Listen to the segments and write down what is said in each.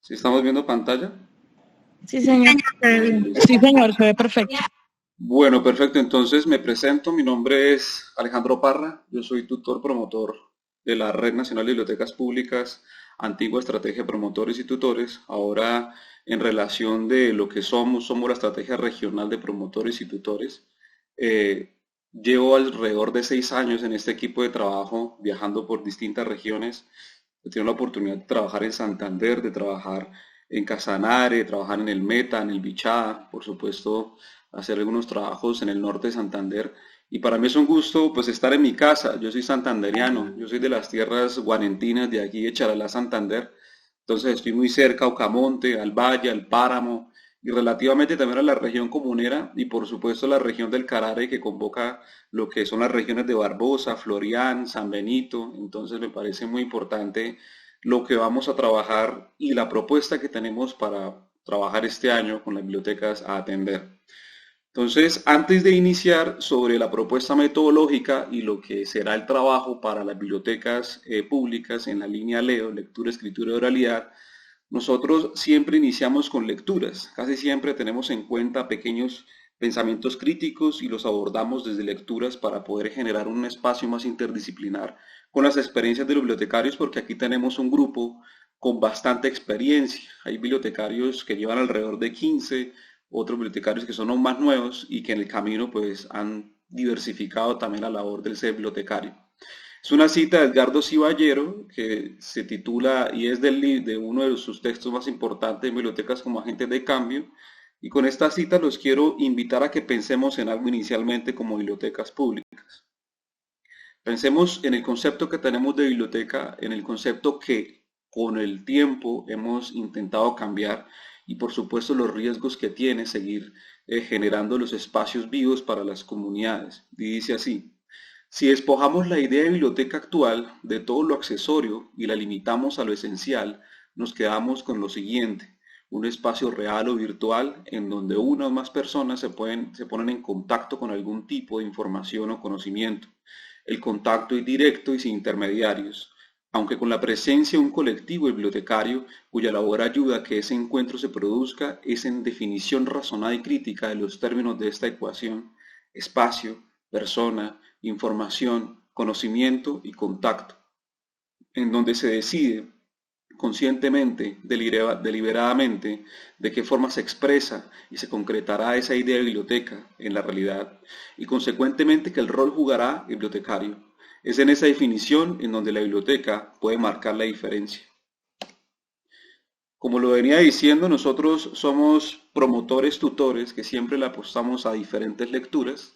¿Sí estamos viendo pantalla? Sí, señor. Sí, señor, se ve perfecto. Bueno, perfecto. Entonces me presento. Mi nombre es Alejandro Parra. Yo soy tutor promotor de la Red Nacional de Bibliotecas Públicas, antigua estrategia de promotores y tutores. Ahora, en relación de lo que somos la estrategia regional de promotores y tutores. Eh, Llevo alrededor de 6 años en este equipo de trabajo, viajando por distintas regiones. He tenido la oportunidad de trabajar en Santander, de trabajar en Casanare, de trabajar en el Meta, en el Bichada, por supuesto, hacer algunos trabajos en el norte de Santander. Y para mí es un gusto pues estar en mi casa. Yo soy santanderiano, yo soy de las tierras guarentinas de aquí de Charalá, Santander. Entonces estoy muy cerca a Ocamonte, al Valle, al Páramo y relativamente también a la región comunera y por supuesto la región del Carare que convoca lo que son las regiones de Barbosa, Florián, San Benito. Entonces me parece muy importante lo que vamos a trabajar y la propuesta que tenemos para trabajar este año con las bibliotecas a atender. Entonces, antes de iniciar sobre la propuesta metodológica y lo que será el trabajo para las bibliotecas públicas en la línea LEO, lectura, escritura y oralidad, nosotros siempre iniciamos con lecturas, casi siempre tenemos en cuenta pequeños pensamientos críticos y los abordamos desde lecturas para poder generar un espacio más interdisciplinar con las experiencias de los bibliotecarios, porque aquí tenemos un grupo con bastante experiencia. Hay bibliotecarios que llevan alrededor de 15, otros bibliotecarios que son aún más nuevos y que en el camino pues han diversificado también la labor del ser bibliotecario. Es una cita de Edgardo Ciballero que se titula y es de uno de sus textos más importantes en bibliotecas como agentes de cambio. Y con esta cita los quiero invitar a que pensemos en algo inicialmente como bibliotecas públicas. Pensemos en el concepto que tenemos de biblioteca, en el concepto que con el tiempo hemos intentado cambiar y por supuesto los riesgos que tiene seguir generando los espacios vivos para las comunidades. Y dice así: si despojamos la idea de biblioteca actual de todo lo accesorio y la limitamos a lo esencial, nos quedamos con lo siguiente: un espacio real o virtual en donde una o más personas se ponen en contacto con algún tipo de información o conocimiento. El contacto es directo y sin intermediarios, aunque con la presencia de un colectivo bibliotecario cuya labor ayuda a que ese encuentro se produzca, es en definición razonada y crítica de los términos de esta ecuación: espacio, persona, información, conocimiento y contacto, en donde se decide conscientemente, deliberadamente, de qué forma se expresa y se concretará esa idea de biblioteca en la realidad, y consecuentemente que el rol jugará el bibliotecario. Es en esa definición en donde la biblioteca puede marcar la diferencia. Como lo venía diciendo, nosotros somos promotores, tutores, que siempre le apostamos a diferentes lecturas.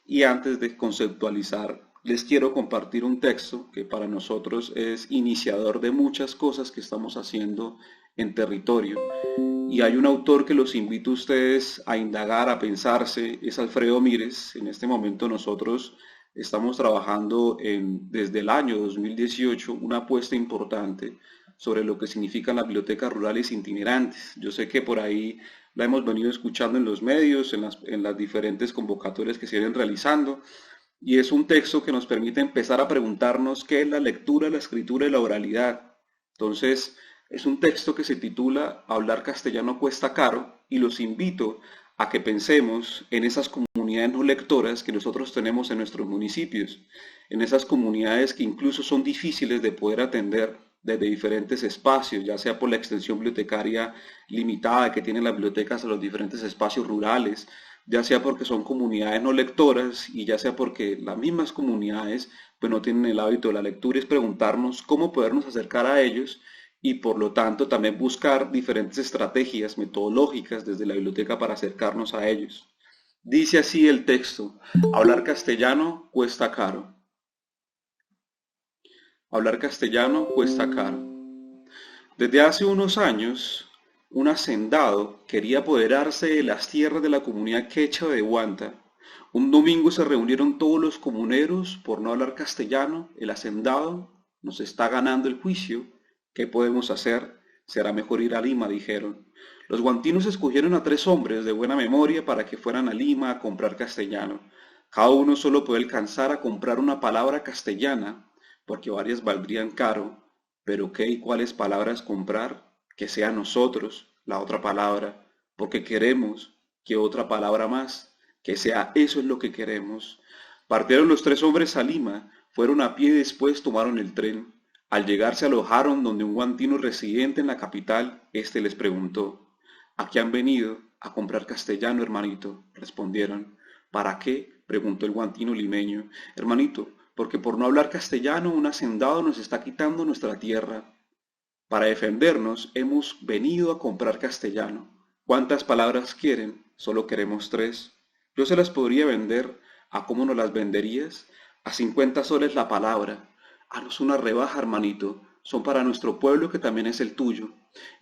Y antes de conceptualizar, les quiero compartir un texto que para nosotros es iniciador de muchas cosas que estamos haciendo en territorio. Y hay un autor que los invito a ustedes a indagar, a pensarse, es Alfredo Mírez. En este momento nosotros estamos trabajando desde el año 2018 una apuesta importante sobre lo que significan las bibliotecas rurales itinerantes. Yo sé que por ahí la hemos venido escuchando en los medios, en las diferentes convocatorias que se vienen realizando, y es un texto que nos permite empezar a preguntarnos qué es la lectura, la escritura y la oralidad. Entonces, es un texto que se titula Hablar castellano cuesta caro, y los invito a que pensemos en esas comunidades no lectoras que nosotros tenemos en nuestros municipios, en esas comunidades que incluso son difíciles de poder atender desde diferentes espacios, ya sea por la extensión bibliotecaria limitada que tienen las bibliotecas a los diferentes espacios rurales, ya sea porque son comunidades no lectoras y ya sea porque las mismas comunidades pues no tienen el hábito de la lectura. Es preguntarnos cómo podernos acercar a ellos y por lo tanto también buscar diferentes estrategias metodológicas desde la biblioteca para acercarnos a ellos. Dice así el texto: hablar castellano cuesta caro. Hablar castellano cuesta caro. Desde hace unos años, un hacendado quería apoderarse de las tierras de la comunidad quechua de Huanta. Un domingo se reunieron todos los comuneros por no hablar castellano. El hacendado nos está ganando el juicio. ¿Qué podemos hacer? Será mejor ir a Lima, dijeron. Los guantinos escogieron a 3 hombres de buena memoria para que fueran a Lima a comprar castellano. Cada uno solo puede alcanzar a comprar una palabra castellana, porque varias valdrían caro. Pero qué y cuáles palabras comprar. que sea nosotros la otra palabra, porque queremos que otra palabra más, que sea eso es lo que queremos. Partieron los tres hombres a Lima, fueron a pie y después tomaron el tren. Al llegar se alojaron donde un guantino residente en la capital, éste les preguntó: ¿A qué han venido? A comprar castellano, hermanito, respondieron. ¿Para qué? Preguntó el guantino limeño. Hermanito, porque por no hablar castellano un hacendado nos está quitando nuestra tierra. Para defendernos hemos venido a comprar castellano. ¿Cuántas palabras quieren? Solo queremos tres. Yo se las podría vender. ¿A cómo nos las venderías? A 50 soles la palabra. Haznos una rebaja, hermanito. Son para nuestro pueblo que también es el tuyo.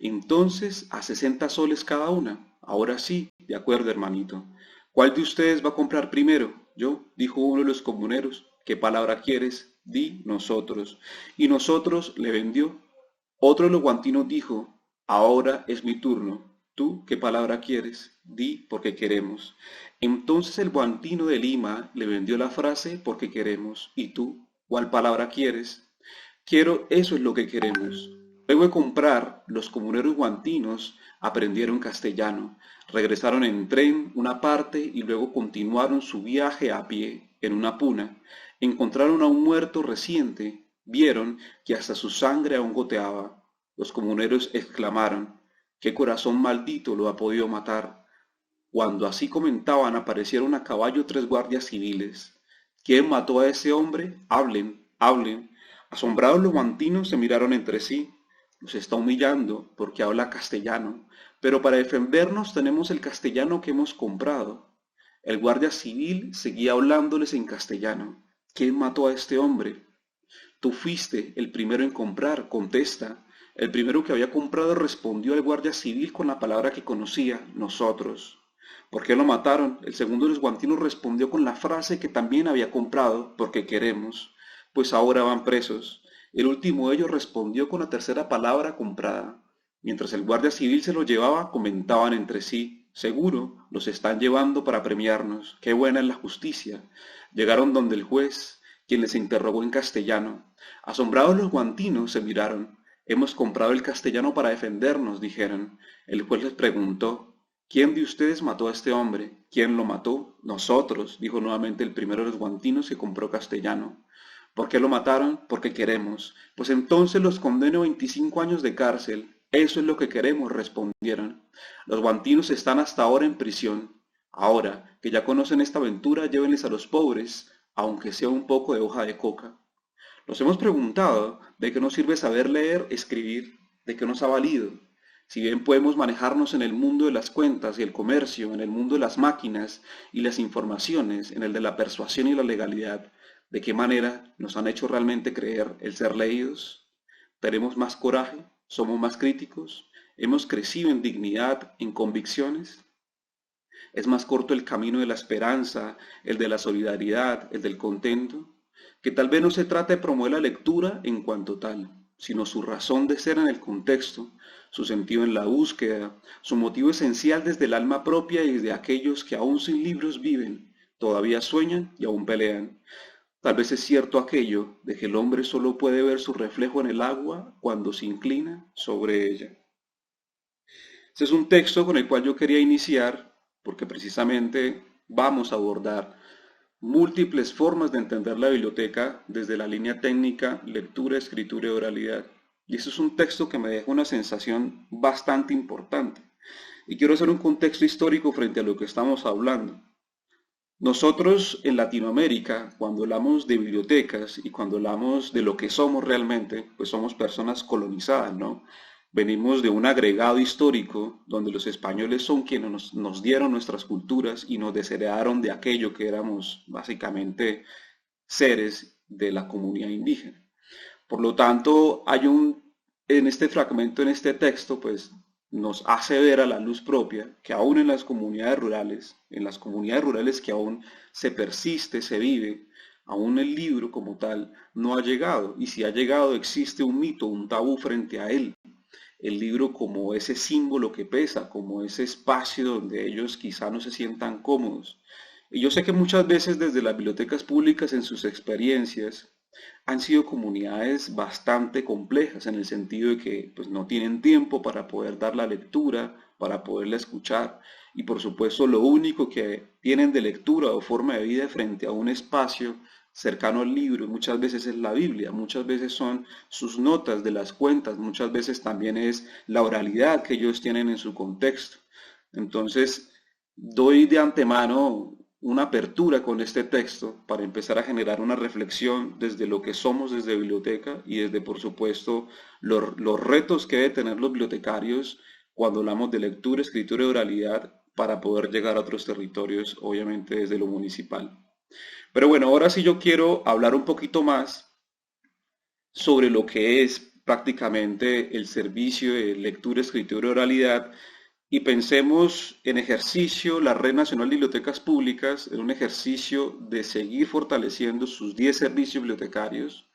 Entonces, a 60 soles cada una. Ahora sí, de acuerdo, hermanito. ¿Cuál de ustedes va a comprar primero? Yo, dijo uno de los comuneros. ¿Qué palabra quieres? Di nosotros. Y nosotros le vendió. Otro de los guantinos dijo: ahora es mi turno. ¿Tú qué palabra quieres? Di porque queremos. Entonces el guantino de Lima le vendió la frase porque queremos. ¿Y tú cuál palabra quieres? Quiero, eso es lo que queremos. Luego de comprar, los comuneros guantinos aprendieron castellano, regresaron en tren una parte y luego continuaron su viaje a pie en una puna. Encontraron a un muerto reciente, vieron que hasta su sangre aún goteaba. Los comuneros exclamaron: ¿qué corazón maldito lo ha podido matar? Cuando así comentaban, aparecieron a caballo tres guardias civiles. ¿Quién mató a ese hombre? Hablen, hablen. Asombrados los guantinos se miraron entre sí. Nos está humillando porque habla castellano, pero para defendernos tenemos el castellano que hemos comprado. El guardia civil seguía hablándoles en castellano. ¿Quién mató a este hombre? Tú fuiste el primero en comprar, contesta. El primero que había comprado respondió el guardia civil con la palabra que conocía: nosotros. ¿Por qué lo mataron? El segundo de los guantinos respondió con la frase que también había comprado: porque queremos. Pues ahora van presos. El último de ellos respondió con la tercera palabra comprada. Mientras el guardia civil se lo llevaba, comentaban entre sí: seguro, los están llevando para premiarnos. Qué buena es la justicia. Llegaron donde el juez, quien les interrogó en castellano. Asombrados los guantinos se miraron. Hemos comprado el castellano para defendernos, dijeron. El juez les preguntó: ¿quién de ustedes mató a este hombre? ¿Quién lo mató? Nosotros, dijo nuevamente el primero de los guantinos que compró castellano. ¿Por qué lo mataron? Porque queremos. Pues entonces los condeno a 25 años de cárcel. Eso es lo que queremos, respondieron. Los guantinos están hasta ahora en prisión. Ahora que ya conocen esta aventura, llévenles a los pobres, aunque sea un poco de hoja de coca. Nos hemos preguntado de qué nos sirve saber leer, escribir, de qué nos ha valido. Si bien podemos manejarnos en el mundo de las cuentas y el comercio, en el mundo de las máquinas y las informaciones, en el de la persuasión y la legalidad, ¿de qué manera nos han hecho realmente creer el ser leídos? ¿Tenemos más coraje? ¿Somos más críticos? ¿Hemos crecido en dignidad, en convicciones? ¿Es más corto el camino de la esperanza, el de la solidaridad, el del contento? Que tal vez no se trata de promover la lectura en cuanto tal, sino su razón de ser en el contexto, su sentido en la búsqueda, su motivo esencial desde el alma propia y desde aquellos que aún sin libros viven, todavía sueñan y aún pelean. Tal vez es cierto aquello de que el hombre solo puede ver su reflejo en el agua cuando se inclina sobre ella. Este es un texto con el cual yo quería iniciar porque precisamente vamos a abordar múltiples formas de entender la biblioteca desde la línea técnica, lectura, escritura y oralidad. Y eso es un texto que me deja una sensación bastante importante. Y quiero hacer un contexto histórico frente a lo que estamos hablando. Nosotros en Latinoamérica, cuando hablamos de bibliotecas y cuando hablamos de lo que somos realmente, pues somos personas colonizadas, ¿no? Venimos de un agregado histórico donde los españoles son quienes nos dieron nuestras culturas y nos desheredaron de aquello que éramos básicamente seres de la comunidad indígena. Por lo tanto, en este fragmento, en este texto, pues nos hace ver a la luz propia que aún en las comunidades rurales que aún se persiste, se vive, aún el libro como tal no ha llegado. Y si ha llegado, existe un mito, un tabú frente a él. El libro como ese símbolo que pesa, como ese espacio donde ellos quizá no se sientan cómodos. Y yo sé que muchas veces desde las bibliotecas públicas en sus experiencias han sido comunidades bastante complejas en el sentido de que pues, no tienen tiempo para poder dar la lectura, para poderla escuchar y por supuesto lo único que tienen de lectura o forma de vida frente a un espacio cercano al libro muchas veces es la Biblia, muchas veces son sus notas de las cuentas, muchas veces también es la oralidad que ellos tienen en su contexto. Entonces, doy de antemano una apertura con este texto para empezar a generar una reflexión desde lo que somos desde biblioteca y desde, por supuesto, los retos que deben tener los bibliotecarios cuando hablamos de lectura, escritura y oralidad para poder llegar a otros territorios, obviamente desde lo municipal. Pero bueno, ahora sí yo quiero hablar un poquito más sobre lo que es prácticamente el servicio de lectura, escritura y oralidad y pensemos en ejercicio, la Red Nacional de Bibliotecas Públicas, en un ejercicio de seguir fortaleciendo sus 10 servicios bibliotecarios,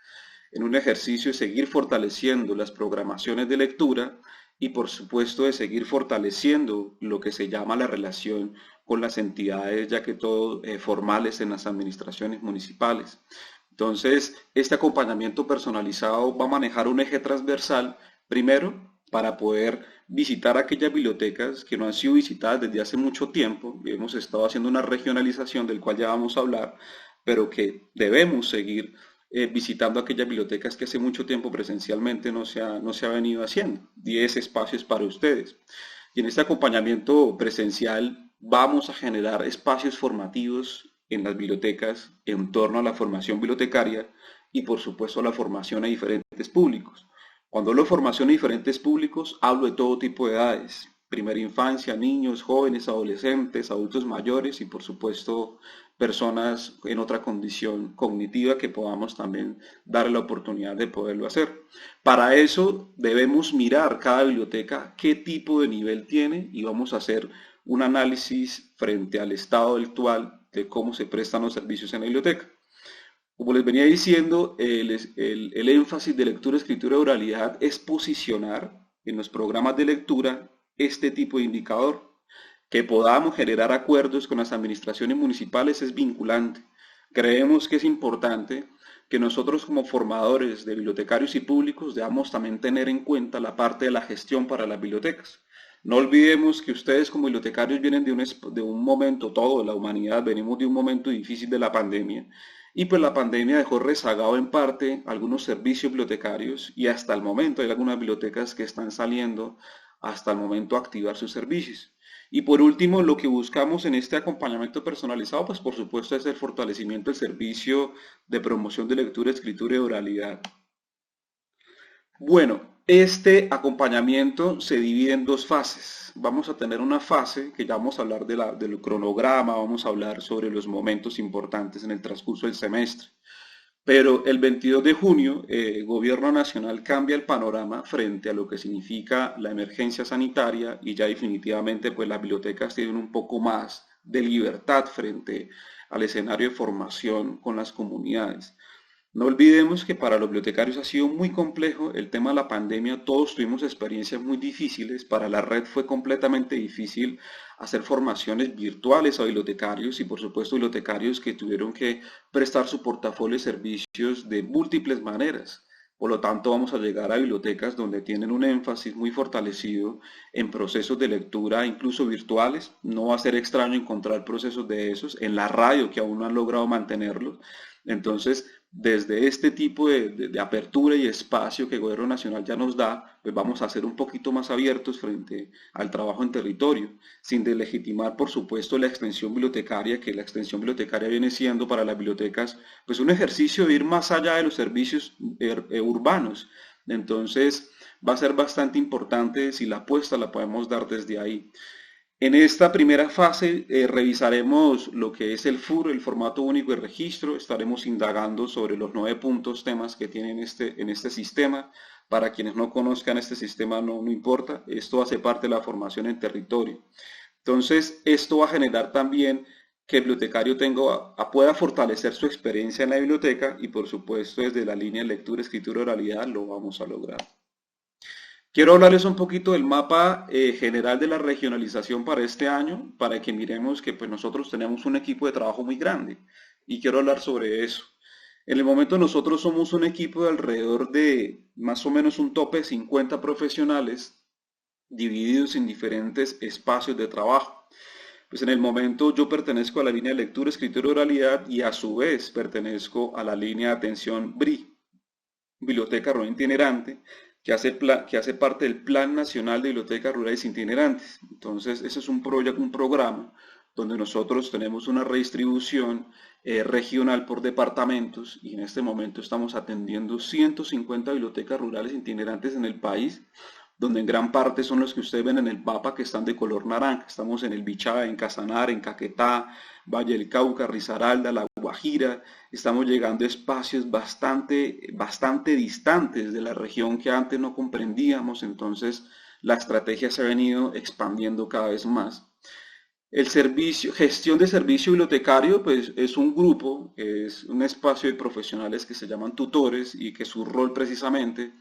en un ejercicio de seguir fortaleciendo las programaciones de lectura y por supuesto de seguir fortaleciendo lo que se llama la relación con las entidades, ya que todo formales en las administraciones municipales. Entonces, este acompañamiento personalizado va a manejar un eje transversal, primero, para poder visitar aquellas bibliotecas que no han sido visitadas desde hace mucho tiempo. Hemos estado haciendo una regionalización del cual ya vamos a hablar, pero que debemos seguir visitando aquellas bibliotecas que hace mucho tiempo presencialmente no se ha venido haciendo. 10 espacios para ustedes. Y en este acompañamiento presencial vamos a generar espacios formativos en las bibliotecas en torno a la formación bibliotecaria y por supuesto a la formación a diferentes públicos. Cuando hablo de formación a diferentes públicos, hablo de todo tipo de edades, primera infancia, niños, jóvenes, adolescentes, adultos mayores y por supuesto personas en otra condición cognitiva que podamos también dar la oportunidad de poderlo hacer. Para eso debemos mirar cada biblioteca qué tipo de nivel tiene y vamos a hacer un análisis frente al estado actual de cómo se prestan los servicios en la biblioteca. Como les venía diciendo, el énfasis de lectura, escritura y oralidad es posicionar en los programas de lectura este tipo de indicador. Que podamos generar acuerdos con las administraciones municipales es vinculante. Creemos que es importante que nosotros como formadores de bibliotecarios y públicos debamos también tener en cuenta la parte de la gestión para las bibliotecas. No olvidemos que ustedes como bibliotecarios vienen de un momento, todo la humanidad, venimos de un momento difícil de la pandemia y pues la pandemia dejó rezagado en parte algunos servicios bibliotecarios y hasta el momento hay algunas bibliotecas que están saliendo hasta el momento a activar sus servicios. Y por último, lo que buscamos en este acompañamiento personalizado, pues por supuesto es el fortalecimiento del servicio de promoción de lectura, escritura y oralidad. Bueno, este acompañamiento se divide en dos fases. Vamos a tener una fase que ya vamos a hablar del cronograma, vamos a hablar sobre los momentos importantes en el transcurso del semestre. Pero el 22 de junio, el Gobierno Nacional cambia el panorama frente a lo que significa la emergencia sanitaria y ya definitivamente pues las bibliotecas tienen un poco más de libertad frente al escenario de formación con las comunidades. No olvidemos que para los bibliotecarios ha sido muy complejo el tema de la pandemia, todos tuvimos experiencias muy difíciles, para la red fue completamente difícil hacer formaciones virtuales a bibliotecarios y por supuesto bibliotecarios que tuvieron que prestar su portafolio de servicios de múltiples maneras. Por lo tanto, vamos a llegar a bibliotecas donde tienen un énfasis muy fortalecido en procesos de lectura, incluso virtuales. No va a ser extraño encontrar procesos de esos en la radio que aún no han logrado mantenerlos. Entonces, desde este tipo de apertura y espacio que el Gobierno Nacional ya nos da, pues vamos a ser un poquito más abiertos frente al trabajo en territorio, sin deslegitimar, por supuesto, la extensión bibliotecaria, que la extensión bibliotecaria viene siendo para las bibliotecas, pues un ejercicio de ir más allá de los servicios urbanos. Entonces, va a ser bastante importante si la apuesta la podemos dar desde ahí. En esta primera fase revisaremos lo que es el FUR, el formato único de registro, estaremos indagando sobre los 9 puntos, temas que tienen en este sistema. Para quienes no conozcan este sistema no importa, esto hace parte de la formación en territorio. Entonces, esto va a generar también que el bibliotecario pueda fortalecer su experiencia en la biblioteca y por supuesto desde la línea de lectura, escritura y oralidad lo vamos a lograr. Quiero hablarles un poquito del mapa general de la regionalización para este año, para que miremos que pues, nosotros tenemos un equipo de trabajo muy grande y quiero hablar sobre eso. En el momento nosotros somos un equipo de alrededor de más o menos un tope de 50 profesionales divididos en diferentes espacios de trabajo. Pues en el momento yo pertenezco a la línea de lectura, escritura y oralidad y a su vez pertenezco a la línea de atención BRI, Biblioteca Rural Itinerante, que hace parte del Plan Nacional de Bibliotecas Rurales Itinerantes. Entonces, ese es un programa donde nosotros tenemos una redistribución regional por departamentos y en este momento estamos atendiendo 150 bibliotecas rurales itinerantes en el país, donde en gran parte son los que ustedes ven en el mapa que están de color naranja. Estamos en el Bichá, en Casanare, en Caquetá, Valle del Cauca, Risaralda, La Guajira. Estamos llegando a espacios bastante distantes de la región que antes no comprendíamos, entonces la estrategia se ha venido expandiendo cada vez más. El servicio, gestión de servicio bibliotecario, pues es un grupo, es un espacio de profesionales que se llaman tutores y que su rol precisamente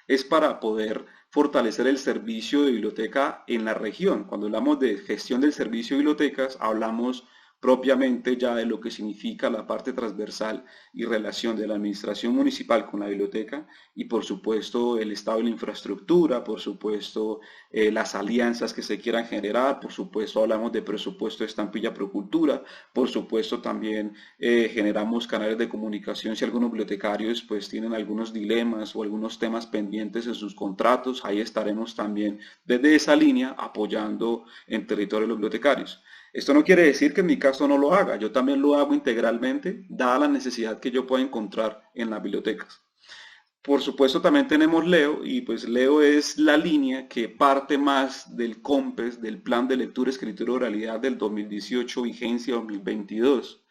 es para poder fortalecer el servicio de biblioteca en la región. Cuando hablamos de gestión del servicio de bibliotecas, hablamos propiamente ya de lo que significa la parte transversal y relación de la administración municipal con la biblioteca y por supuesto el estado de la infraestructura, por supuesto las alianzas que se quieran generar, por supuesto hablamos de presupuesto de estampilla Procultura, por supuesto también generamos canales de comunicación si algunos bibliotecarios pues tienen algunos dilemas o algunos temas pendientes en sus contratos, ahí estaremos también desde esa línea apoyando en territorio de los bibliotecarios. Esto no quiere decir que en mi caso no lo haga, yo también lo hago integralmente, dada la necesidad que yo pueda encontrar en las bibliotecas. Por supuesto también tenemos Leo, y pues Leo es la línea que parte más del COMPES, del Plan de Lectura, Escritura y Oralidad del 2018, vigencia 2022.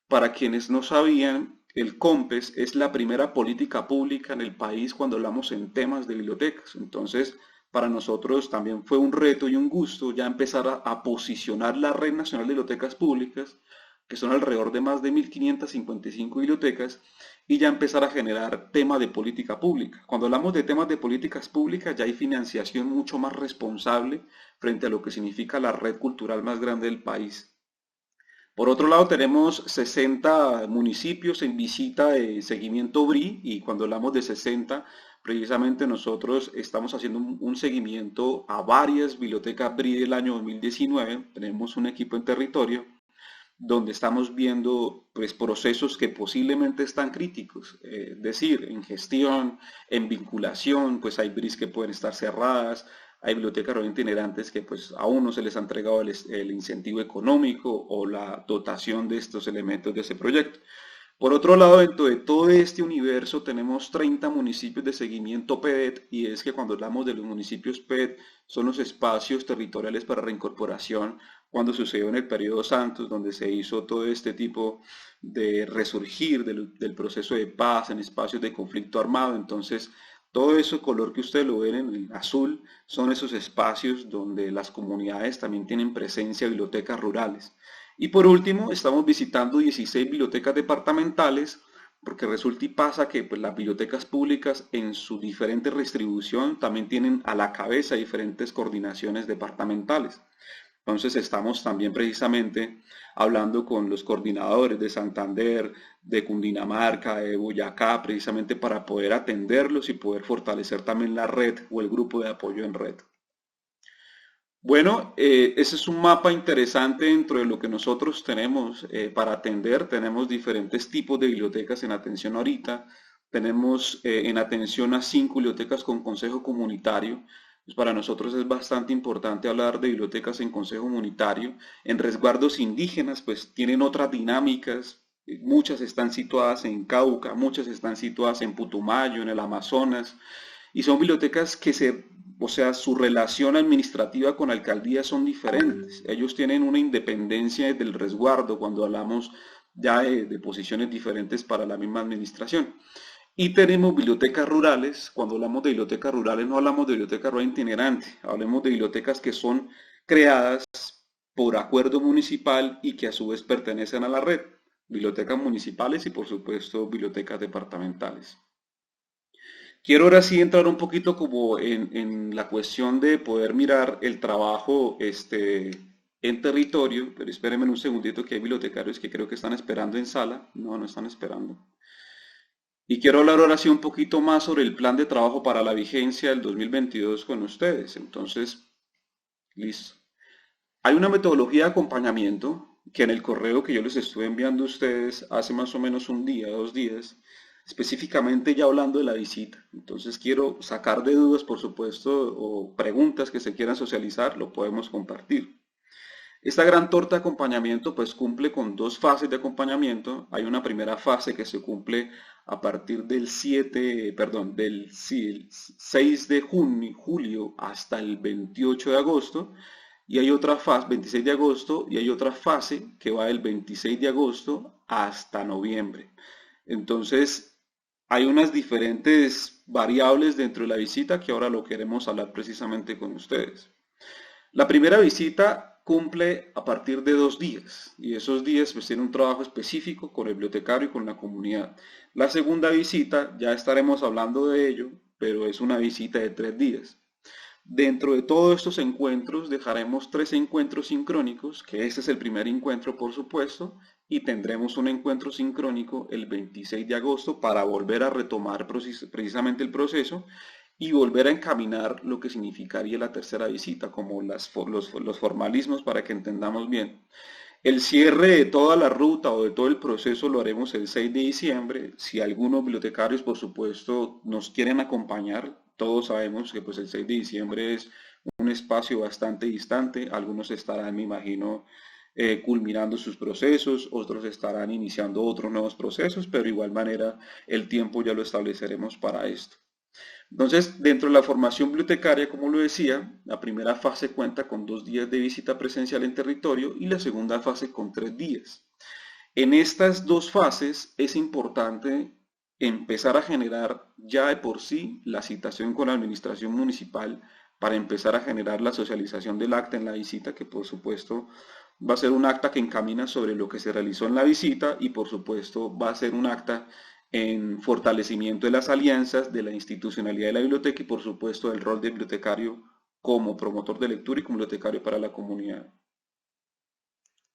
Para quienes no sabían, el COMPES es la primera política pública en el país cuando hablamos en temas de bibliotecas. Entonces, para nosotros también fue un reto y un gusto ya empezar a posicionar la Red Nacional de Bibliotecas Públicas, que son alrededor de más de 1.555 bibliotecas, y ya empezar a generar temas de política pública. Cuando hablamos de temas de políticas públicas ya hay financiación mucho más responsable frente a lo que significa la red cultural más grande del país. Por otro lado, tenemos 60 municipios en visita de seguimiento BRI y cuando hablamos de 60, precisamente nosotros estamos haciendo un seguimiento a varias bibliotecas BRI del año 2019. Tenemos un equipo en territorio donde estamos viendo pues, procesos que posiblemente están críticos, es decir, en gestión, en vinculación, pues hay BRIs que pueden estar cerradas, hay bibliotecas itinerantes que pues aún no se les ha entregado el incentivo económico o la dotación de estos elementos de ese proyecto. Por otro lado, dentro de todo este universo tenemos 30 municipios de seguimiento PEDET y es que cuando hablamos de los municipios PEDET son los espacios territoriales para reincorporación cuando sucedió en el periodo Santos, donde se hizo todo este tipo de resurgir del proceso de paz en espacios de conflicto armado. Entonces, todo ese color que ustedes lo ven en el azul son esos espacios donde las comunidades también tienen presencia, bibliotecas rurales. Y por último, estamos visitando 16 bibliotecas departamentales, porque resulta y pasa que pues, las bibliotecas públicas en su diferente distribución también tienen a la cabeza diferentes coordinaciones departamentales. Entonces estamos también precisamente hablando con los coordinadores de Santander, de Cundinamarca, de Boyacá, precisamente para poder atenderlos y poder fortalecer también la red o el grupo de apoyo en red. Bueno, ese es un mapa interesante dentro de lo que nosotros tenemos para atender. Tenemos diferentes tipos de bibliotecas en atención ahorita. Tenemos en atención a 5 bibliotecas con consejo comunitario. Pues para nosotros es bastante importante hablar de bibliotecas en consejo comunitario. En resguardos indígenas, pues tienen otras dinámicas. Muchas están situadas en Cauca, muchas están situadas en Putumayo, en el Amazonas. Y son bibliotecas que o sea, su relación administrativa con alcaldías son diferentes. Ellos tienen una independencia del resguardo cuando hablamos ya de posiciones diferentes para la misma administración. Y tenemos bibliotecas rurales. Cuando hablamos de bibliotecas rurales no hablamos de biblioteca rural itinerante, hablamos de bibliotecas que son creadas por acuerdo municipal y que a su vez pertenecen a la red. Bibliotecas municipales y por supuesto bibliotecas departamentales. Quiero ahora sí entrar un poquito como en la cuestión de poder mirar el trabajo en territorio, pero espérenme un segundito que hay bibliotecarios que creo que están esperando en sala. No, no están esperando. Y quiero hablar ahora sí un poquito más sobre el plan de trabajo para la vigencia del 2022 con ustedes. Entonces, listo. Hay una metodología de acompañamiento que en el correo que yo les estuve enviando a ustedes hace más o menos un día, 2 días, específicamente ya hablando de la visita. Entonces quiero sacar de dudas, por supuesto, o preguntas que se quieran socializar, lo podemos compartir. Esta gran torta de acompañamiento pues cumple con dos fases de acompañamiento. Hay una primera fase que se cumple a partir del 7, perdón, el 6 de julio hasta el 28 de agosto. Y hay otra fase, 26 de agosto, y hay otra fase que va del 26 de agosto hasta noviembre. Entonces, hay unas diferentes variables dentro de la visita que ahora lo queremos hablar precisamente con ustedes. La primera visita cumple a partir de 2 días y esos días pues tiene un trabajo específico con el bibliotecario y con la comunidad. La segunda visita ya estaremos hablando de ello, pero es una visita de 3 días. Dentro de todos estos encuentros dejaremos 3 encuentros sincrónicos, que este es el primer encuentro por supuesto, y tendremos un encuentro sincrónico el 26 de agosto para volver a retomar precisamente el proceso y volver a encaminar lo que significaría la tercera visita, como los formalismos para que entendamos bien. El cierre de toda la ruta o de todo el proceso lo haremos el 6 de diciembre. Si algunos bibliotecarios, por supuesto, nos quieren acompañar, todos sabemos que pues el 6 de diciembre es un espacio bastante distante. Algunos estarán, me imagino, culminando sus procesos, otros estarán iniciando otros nuevos procesos, pero de igual manera el tiempo ya lo estableceremos para esto. Entonces, dentro de la formación bibliotecaria, como lo decía, la primera fase cuenta con 2 días de visita presencial en territorio y la segunda fase con 3 días. En estas dos fases es importante empezar a generar ya de por sí la citación con la administración municipal para empezar a generar la socialización del acta en la visita, que por supuesto va a ser un acta que encamina sobre lo que se realizó en la visita y por supuesto va a ser un acta en fortalecimiento de las alianzas, de la institucionalidad de la biblioteca y por supuesto del rol del bibliotecario como promotor de lectura y como bibliotecario para la comunidad.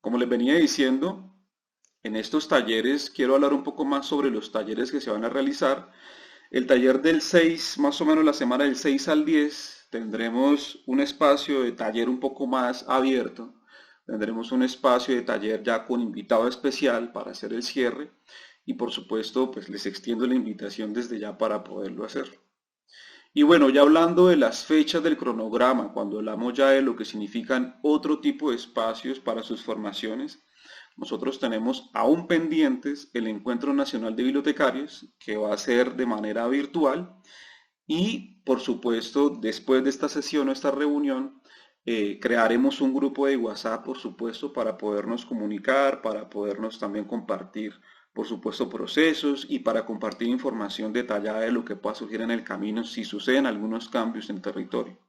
Como les venía diciendo, en estos talleres quiero hablar un poco más sobre los talleres que se van a realizar. El taller del 6, más o menos la semana del 6 al 10, tendremos un espacio de taller un poco más abierto. Tendremos un espacio de taller ya con invitado especial para hacer el cierre y por supuesto pues les extiendo la invitación desde ya para poderlo hacer. Y bueno, ya hablando de las fechas del cronograma, cuando hablamos ya de lo que significan otro tipo de espacios para sus formaciones, nosotros tenemos aún pendientes el Encuentro Nacional de Bibliotecarios, que va a ser de manera virtual, y por supuesto, después de esta sesión o esta reunión, crearemos un grupo de WhatsApp, por supuesto, para podernos comunicar, para podernos también compartir, por supuesto, procesos y para compartir información detallada de lo que pueda surgir en el camino si suceden algunos cambios en territorio.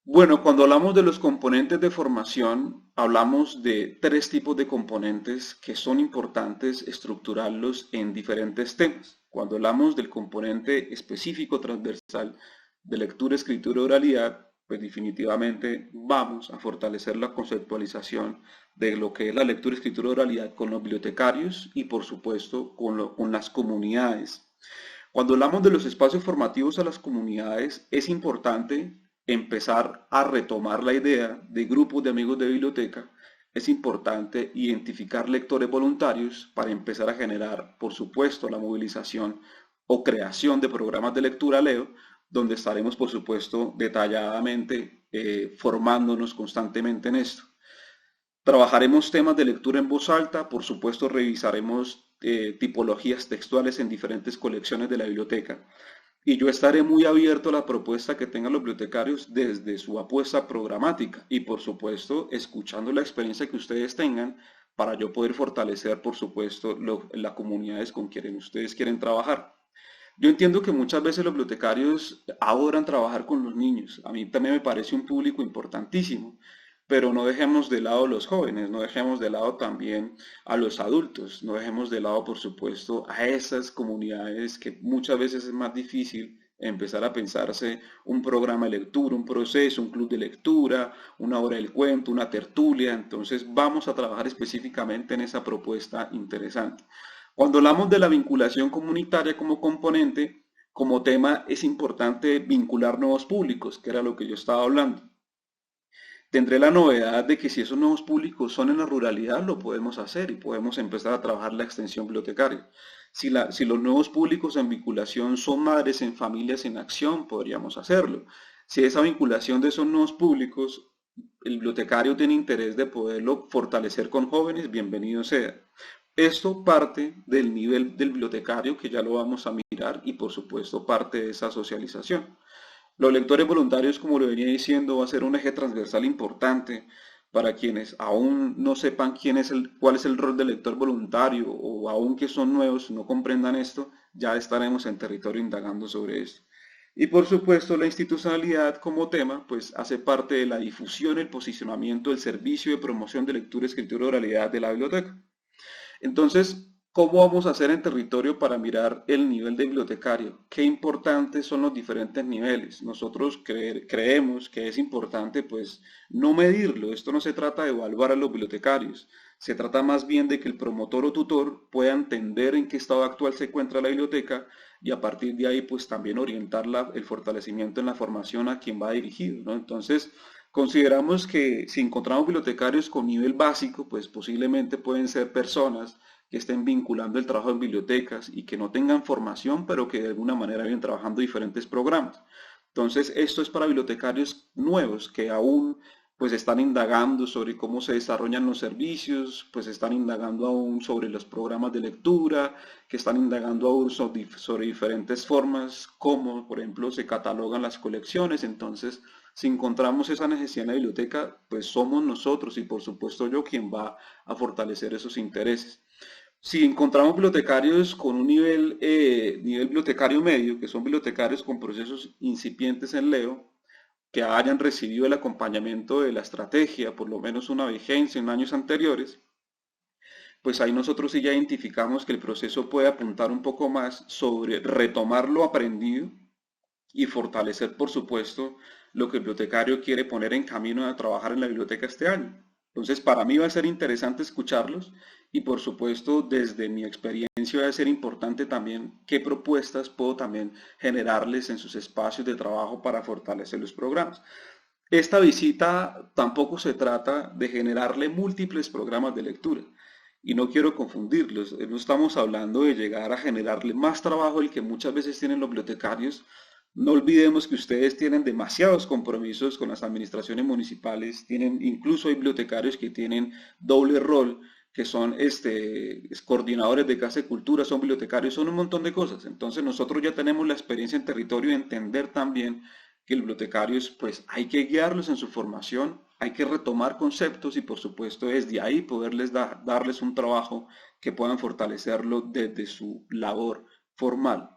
Bueno, cuando hablamos de los componentes de formación, hablamos de 3 tipos de componentes que son importantes estructurarlos en diferentes temas. Cuando hablamos del componente específico transversal de lectura, escritura y oralidad, pues definitivamente vamos a fortalecer la conceptualización de lo que es la lectura, escritura y oralidad con los bibliotecarios y por supuesto con las comunidades. Cuando hablamos de los espacios formativos a las comunidades, es importante empezar a retomar la idea de grupos de amigos de biblioteca. Es importante identificar lectores voluntarios para empezar a generar, por supuesto, la movilización o creación de programas de lectura Leo, donde estaremos, por supuesto, detalladamente formándonos constantemente en esto. Trabajaremos temas de lectura en voz alta, por supuesto revisaremos tipologías textuales en diferentes colecciones de la biblioteca. Y yo estaré muy abierto a la propuesta que tengan los bibliotecarios desde su apuesta programática y por supuesto escuchando la experiencia que ustedes tengan para yo poder fortalecer por supuesto las comunidades con quienes ustedes quieren trabajar. Yo entiendo que muchas veces los bibliotecarios adoran trabajar con los niños. A mí también me parece un público importantísimo, pero no dejemos de lado a los jóvenes, no dejemos de lado también a los adultos, no dejemos de lado, por supuesto, a esas comunidades que muchas veces es más difícil empezar a pensarse un programa de lectura, un proceso, un club de lectura, una hora del cuento, una tertulia. Entonces vamos a trabajar específicamente en esa propuesta interesante. Cuando hablamos de la vinculación comunitaria como componente, como tema es importante vincular nuevos públicos, que era lo que yo estaba hablando. Tendré la novedad de que si esos nuevos públicos son en la ruralidad, lo podemos hacer y podemos empezar a trabajar la extensión bibliotecaria. Si los nuevos públicos en vinculación son madres en familias en acción, podríamos hacerlo. Si esa vinculación de esos nuevos públicos, el bibliotecario tiene interés de poderlo fortalecer con jóvenes, bienvenido sea. Esto parte del nivel del bibliotecario, que ya lo vamos a mirar, y por supuesto parte de esa socialización. Los lectores voluntarios, como lo venía diciendo, va a ser un eje transversal importante para quienes aún no sepan cuál es el rol del lector voluntario o aún que son nuevos, no comprendan esto, ya estaremos en territorio indagando sobre esto. Y por supuesto la institucionalidad como tema, pues hace parte de la difusión, el posicionamiento, el servicio de promoción de lectura, escritura y oralidad de la biblioteca. Entonces, ¿cómo vamos a hacer en territorio para mirar el nivel de bibliotecario? ¿Qué importantes son los diferentes niveles? Nosotros creemos que es importante pues no medirlo. Esto no se trata de evaluar a los bibliotecarios. Se trata más bien de que el promotor o tutor pueda entender en qué estado actual se encuentra la biblioteca y a partir de ahí pues también orientar el fortalecimiento en la formación a quien va dirigido, ¿no? Entonces, consideramos que si encontramos bibliotecarios con nivel básico, pues posiblemente pueden ser personas que estén vinculando el trabajo en bibliotecas y que no tengan formación, pero que de alguna manera vienen trabajando diferentes programas. Entonces, esto es para bibliotecarios nuevos que aún pues están indagando sobre cómo se desarrollan los servicios, pues están indagando aún sobre los programas de lectura, que están indagando aún sobre diferentes formas, como por ejemplo se catalogan las colecciones. Entonces, si encontramos esa necesidad en la biblioteca, pues somos nosotros y por supuesto yo quien va a fortalecer esos intereses. Si encontramos bibliotecarios con un nivel bibliotecario medio, que son bibliotecarios con procesos incipientes en Leo, que hayan recibido el acompañamiento de la estrategia, por lo menos una vigencia en años anteriores, pues ahí nosotros sí ya identificamos que el proceso puede apuntar un poco más sobre retomar lo aprendido y fortalecer, por supuesto, lo que el bibliotecario quiere poner en camino a trabajar en la biblioteca este año. Entonces, para mí va a ser interesante escucharlos y, por supuesto, desde mi experiencia va a ser importante también qué propuestas puedo también generarles en sus espacios de trabajo para fortalecer los programas. Esta visita tampoco se trata de generarle múltiples programas de lectura. Y no quiero confundirlos, no estamos hablando de llegar a generarle más trabajo el que muchas veces tienen los bibliotecarios. No olvidemos que ustedes tienen demasiados compromisos con las administraciones municipales, incluso hay bibliotecarios que tienen doble rol, que son coordinadores de casa de cultura, son bibliotecarios, son un montón de cosas. Entonces nosotros ya tenemos la experiencia en territorio de entender también que el bibliotecario pues hay que guiarlos en su formación, hay que retomar conceptos y por supuesto desde ahí poderles darles un trabajo que puedan fortalecerlo desde su labor formal.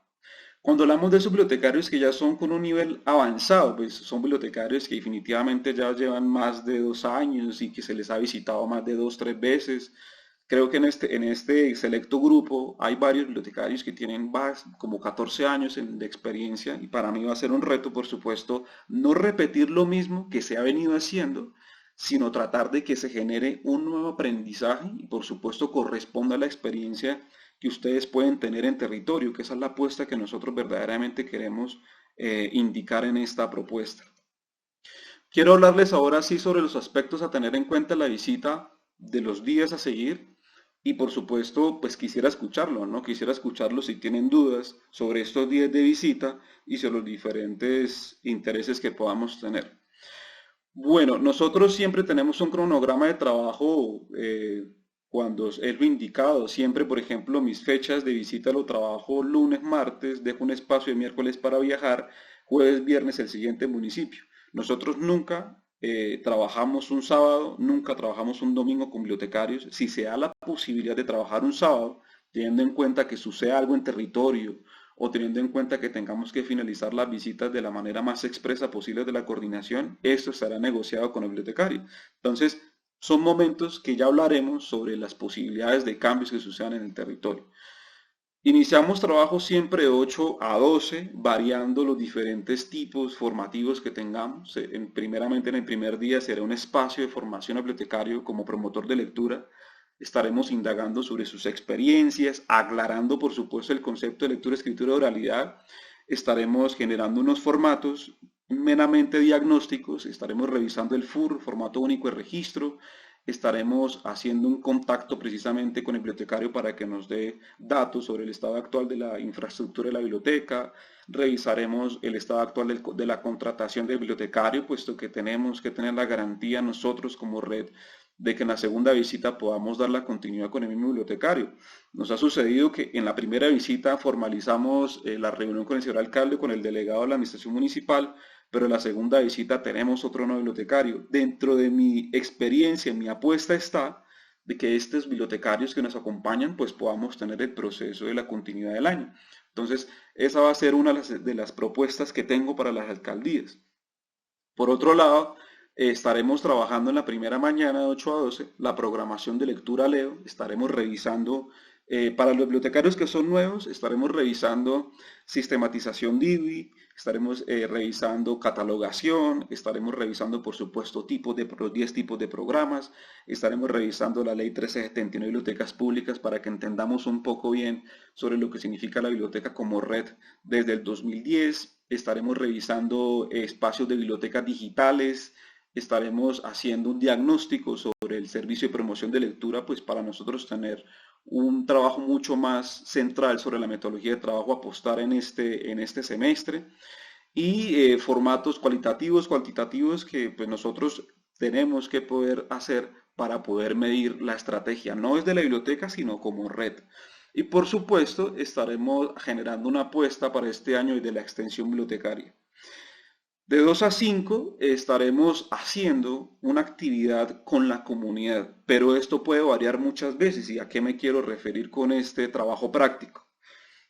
Cuando hablamos de esos bibliotecarios que ya son con un nivel avanzado, pues son bibliotecarios que definitivamente ya llevan más de 2 años y que se les ha visitado más de 2, 3 veces. Creo que en este selecto grupo hay varios bibliotecarios que tienen como 14 años de experiencia y para mí va a ser un reto, por supuesto, no repetir lo mismo que se ha venido haciendo, sino tratar de que se genere un nuevo aprendizaje y por supuesto corresponda a la experiencia que ustedes pueden tener en territorio, que esa es la apuesta que nosotros verdaderamente queremos indicar en esta propuesta. Quiero hablarles ahora sí sobre los aspectos a tener en cuenta en la visita de los días a seguir y por supuesto pues quisiera escucharlo, ¿no? Quisiera escucharlo si tienen dudas sobre estos días de visita y sobre los diferentes intereses que podamos tener. Bueno, nosotros siempre tenemos un cronograma de trabajo cuando es lo indicado. Siempre, por ejemplo, mis fechas de visita lo trabajo lunes, martes, dejo un espacio de miércoles para viajar, jueves, viernes el siguiente municipio. Nosotros nunca trabajamos un sábado, nunca trabajamos un domingo con bibliotecarios. Si se da la posibilidad de trabajar un sábado, teniendo en cuenta que sucede algo en territorio o teniendo en cuenta que tengamos que finalizar las visitas de la manera más expresa posible de la coordinación, esto estará negociado con el bibliotecario. Entonces, son momentos que ya hablaremos sobre las posibilidades de cambios que sucedan en el territorio. Iniciamos trabajo siempre de 8 a 12, variando los diferentes tipos formativos que tengamos. Primeramente en el primer día será un espacio de formación al bibliotecario como promotor de lectura, estaremos indagando sobre sus experiencias, aclarando por supuesto el concepto de lectura, escritura y oralidad, estaremos generando unos formatos meramente diagnósticos, estaremos revisando el FUR, formato único de registro, estaremos haciendo un contacto precisamente con el bibliotecario para que nos dé datos sobre el estado actual de la infraestructura de la biblioteca, revisaremos el estado actual de la contratación del bibliotecario, puesto que tenemos que tener la garantía nosotros como red de que en la segunda visita podamos dar la continuidad con el mismo bibliotecario. Nos ha sucedido que en la primera visita formalizamos la reunión con el señor alcalde, con el delegado de la administración municipal, pero en la segunda visita tenemos otro nuevo bibliotecario. Dentro de mi experiencia, mi apuesta está de que estos bibliotecarios que nos acompañan, pues podamos tener el proceso de la continuidad del año. Entonces, esa va a ser una de las propuestas que tengo para las alcaldías. Por otro lado, estaremos trabajando en la primera mañana de 8 a 12 la programación de lectura Leo. Estaremos revisando, para los bibliotecarios que son nuevos, estaremos revisando sistematización DIVI, estaremos revisando catalogación, estaremos revisando por supuesto los 10 tipos de programas, estaremos revisando la ley 1379 de bibliotecas públicas para que entendamos un poco bien sobre lo que significa la biblioteca como red desde el 2010, estaremos revisando espacios de bibliotecas digitales, estaremos haciendo un diagnóstico sobre el servicio de promoción de lectura, pues para nosotros tener un trabajo mucho más central sobre la metodología de trabajo, apostar en este semestre, y formatos cualitativos, cuantitativos que pues nosotros tenemos que poder hacer para poder medir la estrategia, no desde la biblioteca, sino como red. Y por supuesto, estaremos generando una apuesta para este año desde la extensión bibliotecaria. De 2 a 5 estaremos haciendo una actividad con la comunidad, pero esto puede variar muchas veces. ¿Y a qué me quiero referir con este trabajo práctico?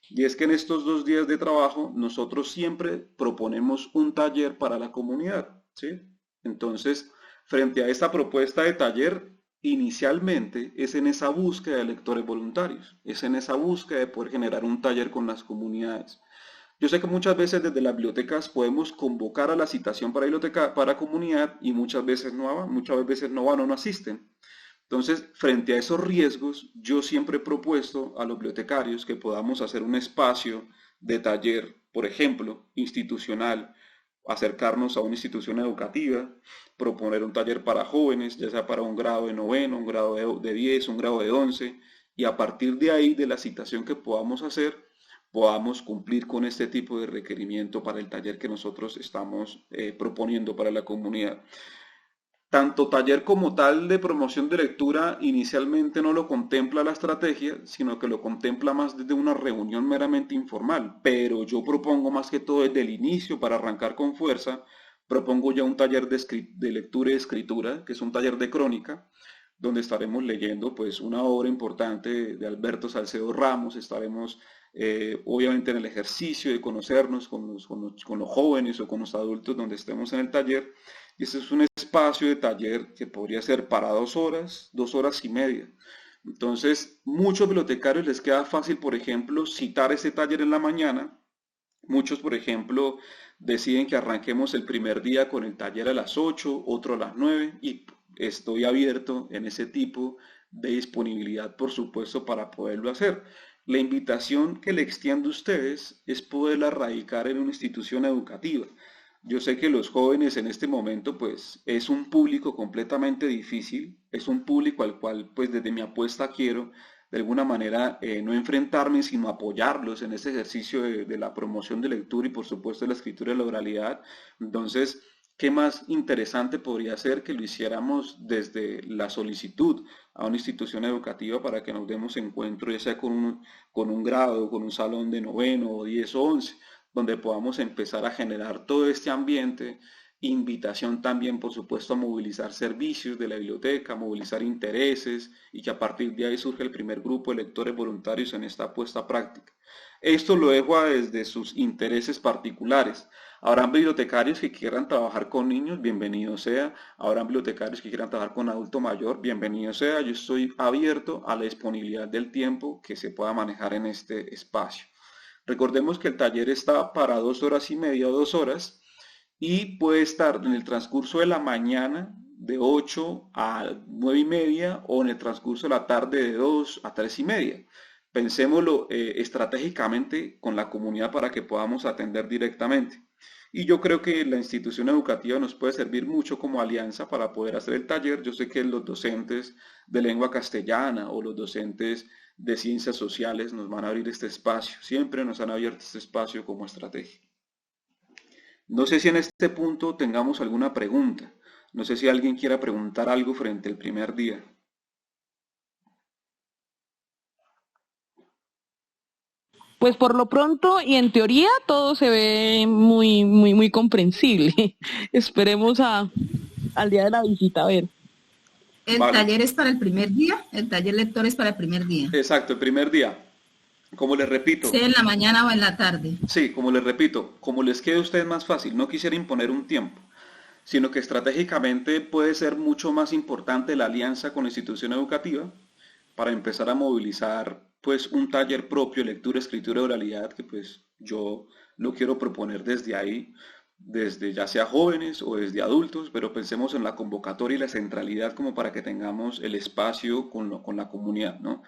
Y es que en estos 2 días de trabajo nosotros siempre proponemos un taller para la comunidad, ¿sí? Entonces, frente a esta propuesta de taller, inicialmente es en esa búsqueda de lectores voluntarios, es en esa búsqueda de poder generar un taller con las comunidades. Yo sé que muchas veces desde las bibliotecas podemos convocar a la citación para biblioteca, para comunidad, y muchas veces no van o no asisten. Entonces, frente a esos riesgos, yo siempre he propuesto a los bibliotecarios que podamos hacer un espacio de taller, por ejemplo, institucional, acercarnos a una institución educativa, proponer un taller para jóvenes, ya sea para un grado de noveno, un grado de 10, un grado de 11, y a partir de ahí, de la citación que podamos hacer, podamos cumplir con este tipo de requerimiento para el taller que nosotros estamos proponiendo para la comunidad. Tanto taller como tal de promoción de lectura inicialmente no lo contempla la estrategia, sino que lo contempla más desde una reunión meramente informal, pero yo propongo más que todo desde el inicio, para arrancar con fuerza, propongo ya un taller de lectura y escritura, que es un taller de crónica, donde estaremos leyendo pues una obra importante de Alberto Salcedo Ramos, estaremos obviamente en el ejercicio de conocernos con los jóvenes o con los adultos donde estemos en el taller, y este es un espacio de taller que podría ser para 2 horas, 2 horas y media. Entonces, muchos bibliotecarios les queda fácil, por ejemplo, citar ese taller en la mañana. Muchos, por ejemplo, deciden que arranquemos el primer día con el taller a las 8, otro a las 9, y estoy abierto en ese tipo de disponibilidad, por supuesto, para poderlo hacer. La invitación que le extiendo a ustedes es poderla radicar en una institución educativa. Yo sé que los jóvenes en este momento pues es un público completamente difícil, es un público al cual pues desde mi apuesta quiero de alguna manera no enfrentarme sino apoyarlos en este ejercicio de la promoción de lectura y por supuesto de la escritura y la oralidad. Entonces, ¿qué más interesante podría ser que lo hiciéramos desde la solicitud a una institución educativa para que nos demos encuentro, ya sea con un grado, con un salón de noveno o 10 o 11, donde podamos empezar a generar todo este ambiente, invitación también por supuesto a movilizar servicios de la biblioteca, movilizar intereses, y que a partir de ahí surge el primer grupo de lectores voluntarios en esta apuesta práctica. Esto lo dejo desde sus intereses particulares. Habrán bibliotecarios que quieran trabajar con niños, bienvenido sea. Habrán bibliotecarios que quieran trabajar con adulto mayor, bienvenido sea. Yo estoy abierto a la disponibilidad del tiempo que se pueda manejar en este espacio. Recordemos que el taller está para 2 horas y media o 2 horas, y puede estar en el transcurso de la mañana, de 8 a 9 y media o en el transcurso de la tarde de 2 a 3 y media. Pensémoslo estratégicamente con la comunidad para que podamos atender directamente. Y yo creo que la institución educativa nos puede servir mucho como alianza para poder hacer el taller. Yo sé que los docentes de lengua castellana o los docentes de ciencias sociales nos van a abrir este espacio. Siempre nos han abierto este espacio como estrategia. No sé si en este punto tengamos alguna pregunta. No sé si alguien quiera preguntar algo frente al primer día. Pues por lo pronto y en teoría todo se ve muy comprensible. Esperemos al día de la visita a ver. El Vale. taller es para el primer día, el taller lector es para el primer día. Exacto, el primer día. Como les repito. ¿Sea en la mañana o en la tarde? Sí, como les repito, como les quede a ustedes más fácil, no quisiera imponer un tiempo, sino que estratégicamente puede ser mucho más importante la alianza con la institución educativa para empezar a movilizar pues un taller propio, lectura, escritura, oralidad, que pues yo lo quiero proponer desde ahí, desde ya sea jóvenes o desde adultos, pero pensemos en la convocatoria y la centralidad como para que tengamos el espacio con la comunidad, ¿no?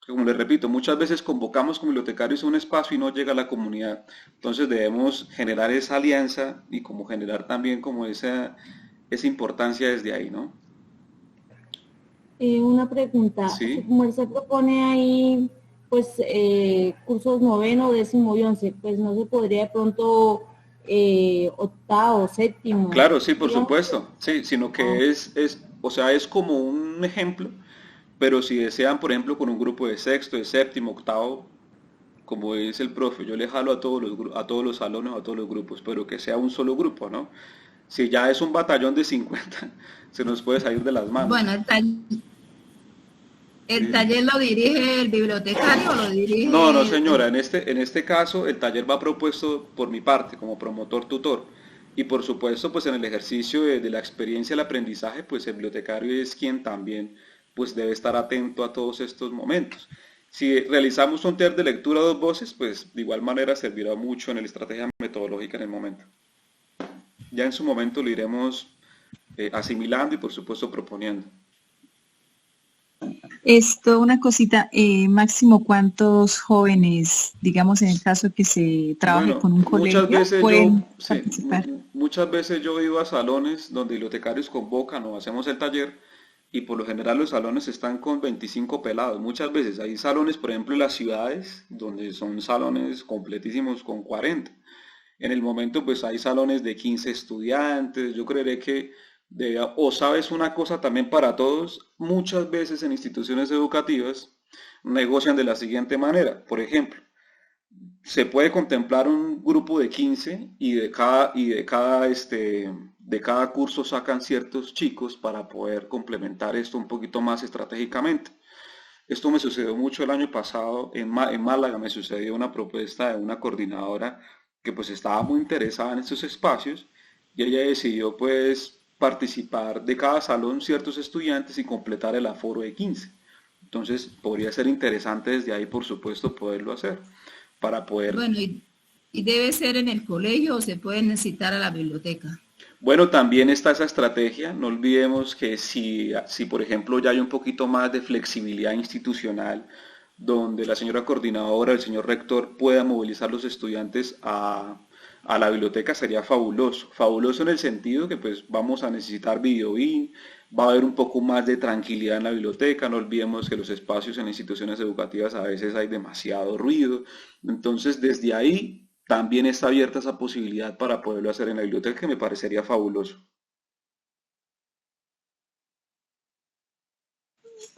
Como les repito, muchas veces convocamos como bibliotecarios a un espacio y no llega a la comunidad. Entonces debemos generar esa alianza y como generar también como esa importancia desde ahí, ¿no? Una pregunta, Sí. como él se propone ahí, pues cursos noveno, décimo y 11, pues no se podría de pronto octavo, séptimo. Claro, sí, por Digamos, supuesto. Sí, sino que o sea, es como un ejemplo, pero si desean, por ejemplo, con un grupo de sexto, de séptimo, octavo, como dice el profe, yo le jalo a todos a todos los salones, a todos los grupos, pero que sea un solo grupo, ¿no? Si ya es un batallón de 50, se nos puede salir de las manos. Bueno, ¿el taller lo dirige el bibliotecario o lo dirige? No, no señora, en este caso el taller va propuesto por mi parte como promotor tutor y por supuesto pues en el ejercicio de la experiencia del aprendizaje pues el bibliotecario es quien también pues debe estar atento a todos estos momentos. Si realizamos un taller de lectura a dos voces pues de igual manera servirá mucho en la estrategia metodológica en el momento. Ya en su momento lo iremos asimilando y por supuesto proponiendo. Una cosita, máximo cuántos jóvenes, digamos en el caso que se trabaje Bueno, con un colegio, pueden participar. muchas veces yo he ido a salones donde bibliotecarios convocan o hacemos el taller y por lo general los salones están con 25 pelados. Muchas veces hay salones, por ejemplo, en las ciudades donde son salones completísimos con 40. En el momento pues hay salones de 15 estudiantes, yo creeré que o sabes una cosa también para todos, muchas veces en instituciones educativas negocian de la siguiente manera. Por ejemplo, se puede contemplar un grupo de 15 y de cada curso sacan ciertos chicos para poder complementar esto un poquito más estratégicamente. Esto me sucedió mucho el año pasado en Málaga, me sucedió una propuesta de una coordinadora que pues estaba muy interesada en estos espacios y ella decidió pues participar de cada salón ciertos estudiantes y completar el aforo de 15. Entonces podría ser interesante desde ahí por supuesto poderlo hacer para poder... Bueno, y debe ser en el colegio o se puede necesitar a la biblioteca. Bueno, también está esa estrategia. No olvidemos que si por ejemplo ya hay un poquito más de flexibilidad institucional, donde la señora coordinadora, el señor rector pueda movilizar los estudiantes a la biblioteca, sería fabuloso. Fabuloso en el sentido que pues vamos a necesitar videoin, va a haber un poco más de tranquilidad en la biblioteca. No olvidemos que los espacios en instituciones educativas a veces hay demasiado ruido. Entonces, desde ahí también está abierta esa posibilidad para poderlo hacer en la biblioteca, que me parecería fabuloso.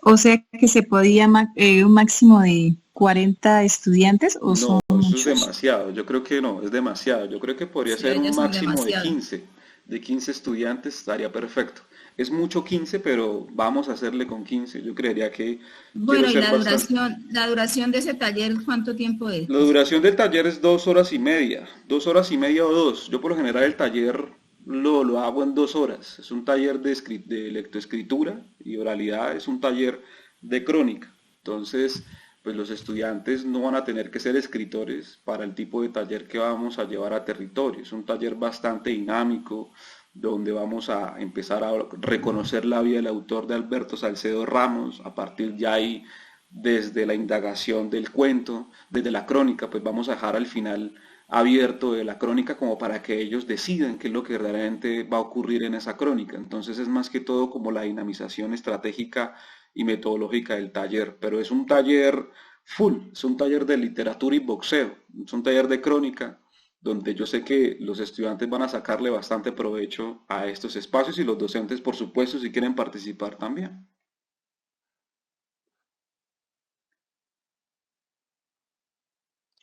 O sea que se podía un máximo de 40 estudiantes o son No, eso es muchos. demasiado. Yo creo que no, es demasiado. Yo creo que podría Sí, ser un ellas son máximo de demasiadas. 15. De 15 estudiantes estaría perfecto. Es mucho 15, pero vamos a hacerle con 15. Yo creería que quiero Bueno, y ser bastante. la duración de ese taller, ¿cuánto tiempo es? La duración del taller es 2 horas y media, 2 horas y media o dos. Yo por lo general el taller lo hago en 2 horas. Es un taller de lectoescritura y oralidad, es un taller de crónica. Entonces, pues los estudiantes no van a tener que ser escritores para el tipo de taller que vamos a llevar a territorio. Es un taller bastante dinámico, donde vamos a empezar a reconocer la vida del autor de Alberto Salcedo Ramos. A partir de ahí, desde la indagación del cuento, desde la crónica, pues vamos a dejar al final abierto de la crónica como para que ellos decidan qué es lo que verdaderamente va a ocurrir en esa crónica. Entonces es más que todo como la dinamización estratégica y metodológica del taller, pero es un taller full, es un taller de literatura y boxeo, es un taller de crónica donde yo sé que los estudiantes van a sacarle bastante provecho a estos espacios y los docentes, por supuesto, si quieren participar también.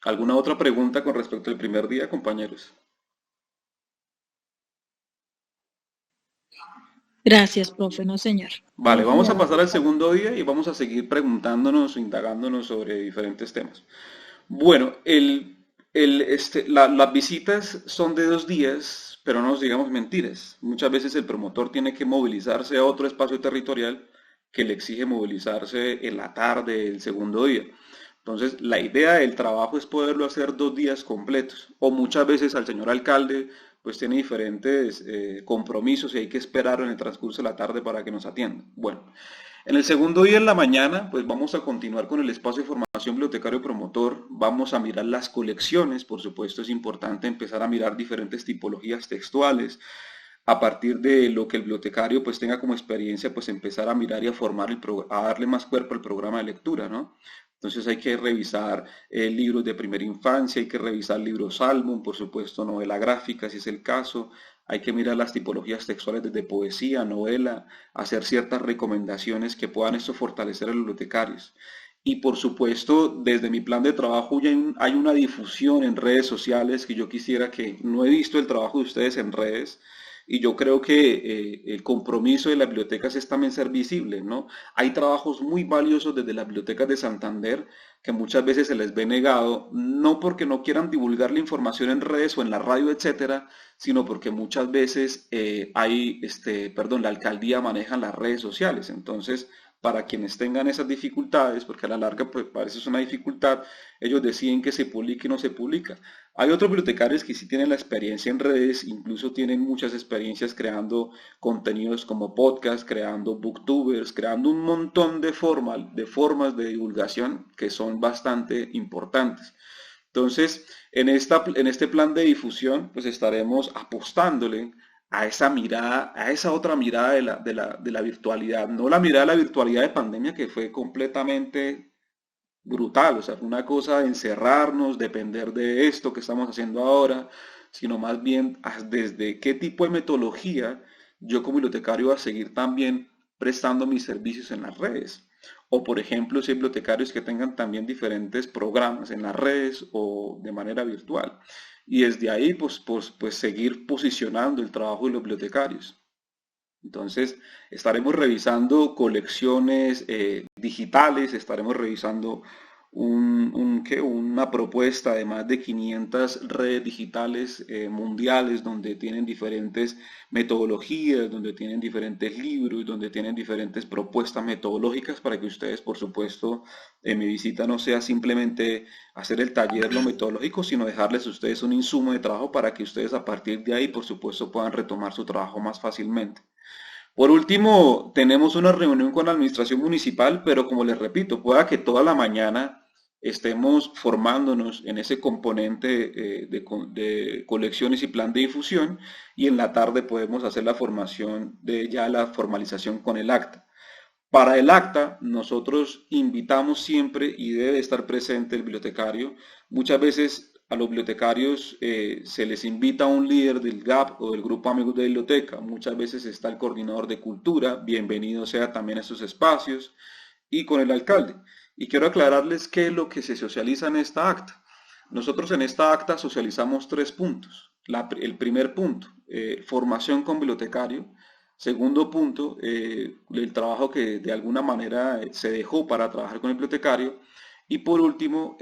¿Alguna otra pregunta con respecto al primer día, compañeros? Gracias, profe, no señor. Vale, No, vamos a señora. pasar al segundo día y vamos a seguir preguntándonos, indagándonos sobre diferentes temas. Bueno, las visitas son de 2 días, pero no nos digamos mentiras. Muchas veces el promotor tiene que movilizarse a otro espacio territorial que le exige movilizarse en la tarde del segundo día. Entonces, la idea del trabajo es poderlo hacer 2 días completos. O muchas veces al señor alcalde pues tiene diferentes compromisos y hay que esperar en el transcurso de la tarde para que nos atiendan. Bueno, en el segundo día en la mañana, pues vamos a continuar con el espacio de formación bibliotecario promotor, vamos a mirar las colecciones, por supuesto es importante empezar a mirar diferentes tipologías textuales, a partir de lo que el bibliotecario pues tenga como experiencia, pues empezar a mirar y a formar, a darle más cuerpo al programa de lectura, ¿no? Entonces hay que revisar libros de primera infancia, hay que revisar libros álbum, por supuesto novela gráfica si es el caso, hay que mirar las tipologías textuales desde poesía, novela, hacer ciertas recomendaciones que puedan esto fortalecer a los bibliotecarios. Y por supuesto, desde mi plan de trabajo ya hay una difusión en redes sociales que yo quisiera que, no he visto el trabajo de ustedes en redes, y yo creo que el compromiso de las bibliotecas es también ser visible, ¿no? Hay trabajos muy valiosos desde las bibliotecas de Santander que muchas veces se les ve negado, no porque no quieran divulgar la información en redes o en la radio, etcétera, sino porque muchas veces la alcaldía maneja las redes sociales. Entonces, para quienes tengan esas dificultades, porque a la larga pues parece es una dificultad, ellos deciden que se publique o no se publica. Hay otros bibliotecarios que sí tienen la experiencia en redes, incluso tienen muchas experiencias creando contenidos como podcast, creando booktubers, creando un montón de formas de divulgación que son bastante importantes. Entonces, en este plan de difusión, pues estaremos apostándole a esa mirada, a esa otra mirada de la virtualidad, no la mirada de la virtualidad de pandemia que fue completamente brutal, o sea, fue una cosa de encerrarnos, depender de esto que estamos haciendo ahora, sino más bien desde qué tipo de metodología yo como bibliotecario voy a seguir también prestando mis servicios en las redes. O por ejemplo, si hay bibliotecarios que tengan también diferentes programas en las redes o de manera virtual. Y desde ahí, pues seguir posicionando el trabajo de los bibliotecarios. Entonces, estaremos revisando colecciones digitales, estaremos revisando una propuesta de más de 500 redes digitales mundiales donde tienen diferentes metodologías, donde tienen diferentes libros, donde tienen diferentes propuestas metodológicas para que ustedes, por supuesto, mi visita no sea simplemente hacer el taller lo metodológico, sino dejarles a ustedes un insumo de trabajo para que ustedes a partir de ahí, por supuesto, puedan retomar su trabajo más fácilmente. Por último, tenemos una reunión con la administración municipal, pero como les repito, pueda que toda la mañana estemos formándonos en ese componente de colecciones y plan de difusión y en la tarde podemos hacer la formación de ya la formalización con el acta. Para el acta, nosotros invitamos siempre y debe estar presente el bibliotecario. Muchas veces a los bibliotecarios se les invita a un líder del GAP o del Grupo Amigos de Biblioteca. Muchas veces está el coordinador de cultura, bienvenido sea también a estos espacios, y con el alcalde. Y quiero aclararles qué es lo que se socializa en esta acta. Nosotros en esta acta socializamos 3 puntos. El primer punto, formación con bibliotecario. Segundo punto, el trabajo que de alguna manera se dejó para trabajar con el bibliotecario. Y por último,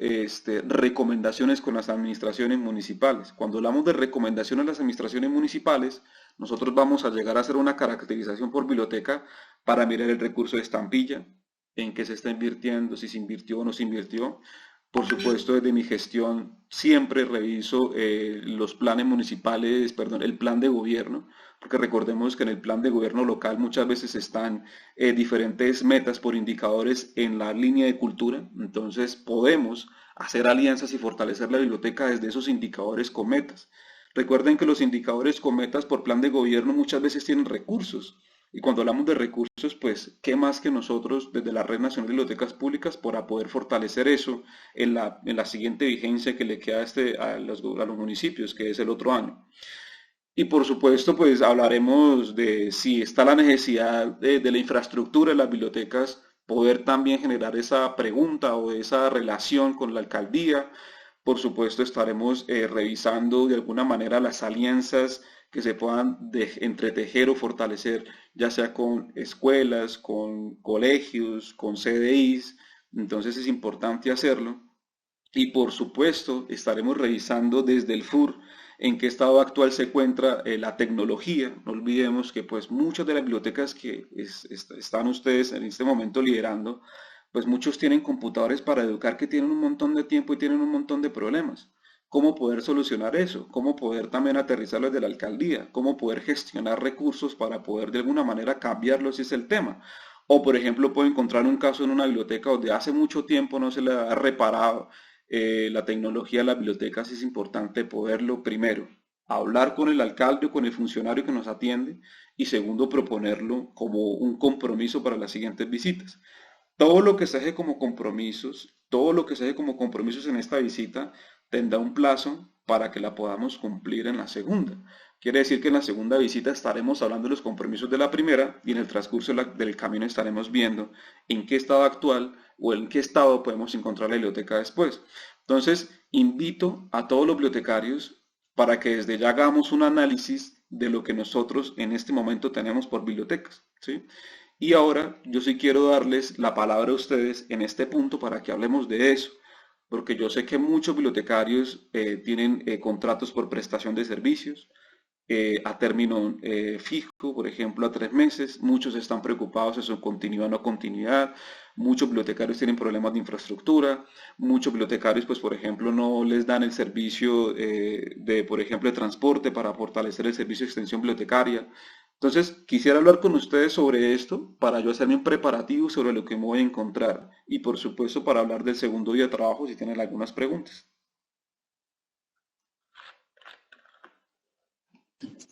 recomendaciones con las administraciones municipales. Cuando hablamos de recomendaciones a las administraciones municipales, nosotros vamos a llegar a hacer una caracterización por biblioteca para mirar el recurso de estampilla, en qué se está invirtiendo, si se invirtió o no se invirtió. Por supuesto, desde mi gestión siempre reviso los planes municipales, perdón, el plan de gobierno, porque recordemos que en el plan de gobierno local muchas veces están diferentes metas por indicadores en la línea de cultura, entonces podemos hacer alianzas y fortalecer la biblioteca desde esos indicadores con metas. Recuerden que los indicadores con metas por plan de gobierno muchas veces tienen recursos. Y cuando hablamos de recursos, pues, ¿qué más que nosotros desde la Red Nacional de Bibliotecas Públicas para poder fortalecer eso en la siguiente vigencia que le queda a los municipios, que es el otro año? Y por supuesto, pues hablaremos de si está la necesidad de la infraestructura de las bibliotecas, poder también generar esa pregunta o esa relación con la alcaldía. Por supuesto, estaremos revisando de alguna manera las alianzas que se puedan entretejer o fortalecer, ya sea con escuelas, con colegios, con CDIs. Entonces es importante hacerlo. Y por supuesto, estaremos revisando desde el FUR en qué estado actual se encuentra la tecnología. No olvidemos que pues muchas de las bibliotecas que están ustedes en este momento liderando, pues muchos tienen computadores para educar que tienen un montón de tiempo y tienen un montón de problemas. ¿Cómo poder solucionar eso? ¿Cómo poder también aterrizarlo desde la alcaldía? ¿Cómo poder gestionar recursos para poder de alguna manera cambiarlo si es el tema? O por ejemplo, puedo encontrar un caso en una biblioteca donde hace mucho tiempo no se le ha reparado la tecnología de las bibliotecas. Es importante poderlo, primero, hablar con el alcalde o con el funcionario que nos atiende, y segundo, proponerlo como un compromiso para las siguientes visitas. Todo lo que se hace como compromisos, todo lo que se hace como compromisos en esta visita tendrá un plazo para que la podamos cumplir en la segunda. Quiere decir que en la segunda visita estaremos hablando de los compromisos de la primera, y en el transcurso del camino estaremos viendo en qué estado actual o en qué estado podemos encontrar la biblioteca después. Entonces, invito a todos los bibliotecarios para que desde ya hagamos un análisis de lo que nosotros en este momento tenemos por bibliotecas, ¿sí? Y ahora yo sí quiero darles la palabra a ustedes en este punto para que hablemos de eso, porque yo sé que muchos bibliotecarios tienen contratos por prestación de servicios a término fijo, por ejemplo, a 3 meses. Muchos están preocupados de su continuidad o no continuidad. Muchos bibliotecarios tienen problemas de infraestructura. Muchos bibliotecarios, pues, por ejemplo, no les dan el servicio por ejemplo, de transporte para fortalecer el servicio de extensión bibliotecaria. Entonces, quisiera hablar con ustedes sobre esto para yo hacerme un preparativo sobre lo que me voy a encontrar, y por supuesto para hablar del segundo día de trabajo si tienen algunas preguntas.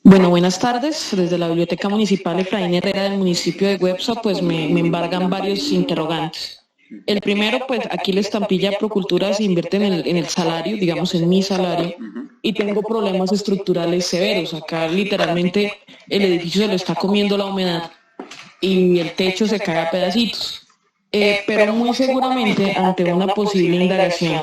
Bueno, buenas tardes. Desde la Biblioteca Municipal Efraín Herrera del municipio de Güepsa, pues me embargan varios interrogantes. El primero, pues aquí la estampilla Procultura se invierte en el salario, digamos en mi salario, y tengo problemas estructurales severos. Acá literalmente el edificio se lo está comiendo la humedad y el techo se cae a pedacitos. Pero muy seguramente ante una posible indagación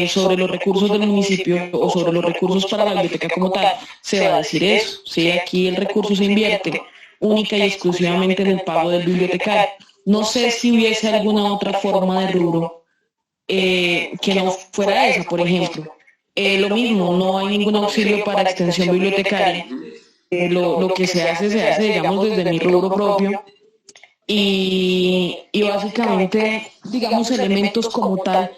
sobre los recursos del municipio o sobre los recursos para la biblioteca como tal, se va a decir eso. Si aquí el recurso se invierte única y exclusivamente en el pago del bibliotecario. No sé si hubiese alguna otra forma de rubro que no fuera esa, por ejemplo. Lo mismo, no hay ningún auxilio para extensión bibliotecaria. Lo que se hace, digamos, desde mi rubro propio. Y básicamente, digamos, elementos como tal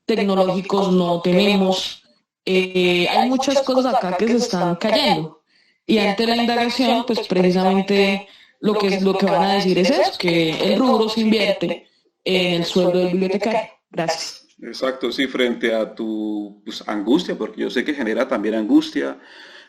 tecnológicos no tenemos. Hay muchas cosas acá que se están cayendo. Y ante la indagación, pues precisamente lo que van a decir es eso, que el rubro se invierte en el sueldo del bibliotecario. Gracias. Exacto, sí, frente a tu angustia, porque yo sé que genera también angustia.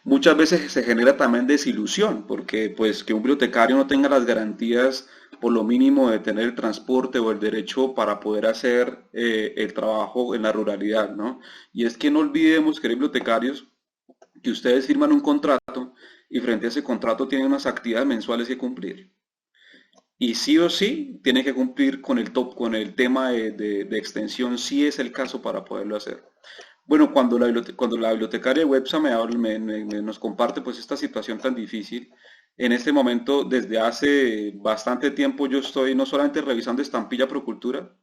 Muchas veces se genera también desilusión, porque pues que un bibliotecario no tenga las garantías por lo mínimo de tener el transporte o el derecho para poder hacer el trabajo en la ruralidad, ¿no? Y es que no olvidemos, queridos bibliotecarios, que ustedes firman un contrato y frente a ese contrato tienen unas actividades mensuales que cumplir. Y sí o sí tienen que cumplir con el tema de extensión, si es el caso, para poderlo hacer. Bueno, cuando la bibliotecaria de Güepsa nos comparte pues esta situación tan difícil, en este momento, desde hace bastante tiempo, yo estoy no solamente revisando estampilla Procultura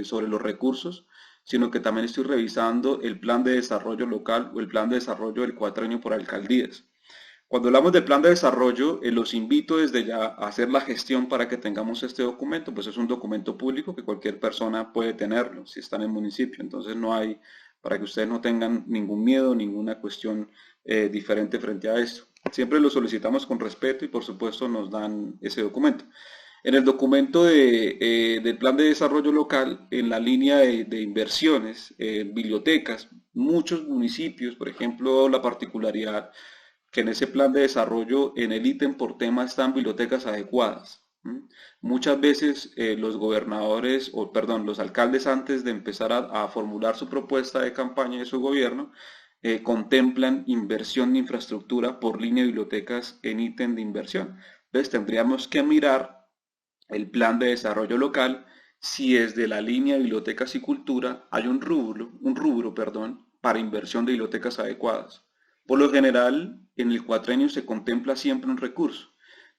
sobre los recursos, sino que también estoy revisando el plan de desarrollo local o el plan de desarrollo del cuatrienio por alcaldías. Cuando hablamos de plan de desarrollo, los invito desde ya a hacer la gestión para que tengamos este documento, pues es un documento público que cualquier persona puede tenerlo si está en el municipio, entonces no hay, para que ustedes no tengan ningún miedo, ninguna cuestión diferente frente a esto. Siempre lo solicitamos con respeto y por supuesto nos dan ese documento. En el documento del plan de desarrollo local, en la línea de inversiones, bibliotecas, muchos municipios, por ejemplo, la particularidad que en ese plan de desarrollo, en el ítem por tema están bibliotecas adecuadas. Muchas veces los gobernadores, o perdón, los alcaldes antes de empezar a formular su propuesta de campaña de su gobierno, contemplan inversión de infraestructura por línea de bibliotecas en ítem de inversión. Entonces tendríamos que mirar el plan de desarrollo local si desde la línea de bibliotecas y cultura hay un rubro, para inversión de bibliotecas adecuadas. Por lo general, en el cuatrenio se contempla siempre un recurso.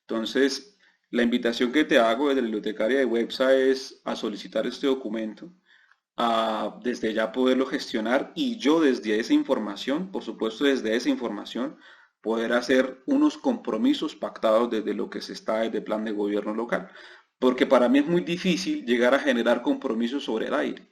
Entonces, la invitación que te hago desde la bibliotecaria de WEPSA es a solicitar este documento, a desde ya poderlo gestionar y yo desde esa información, por supuesto desde esa información, poder hacer unos compromisos pactados desde lo que se está desde el plan de gobierno local. Porque para mí es muy difícil llegar a generar compromisos sobre el aire,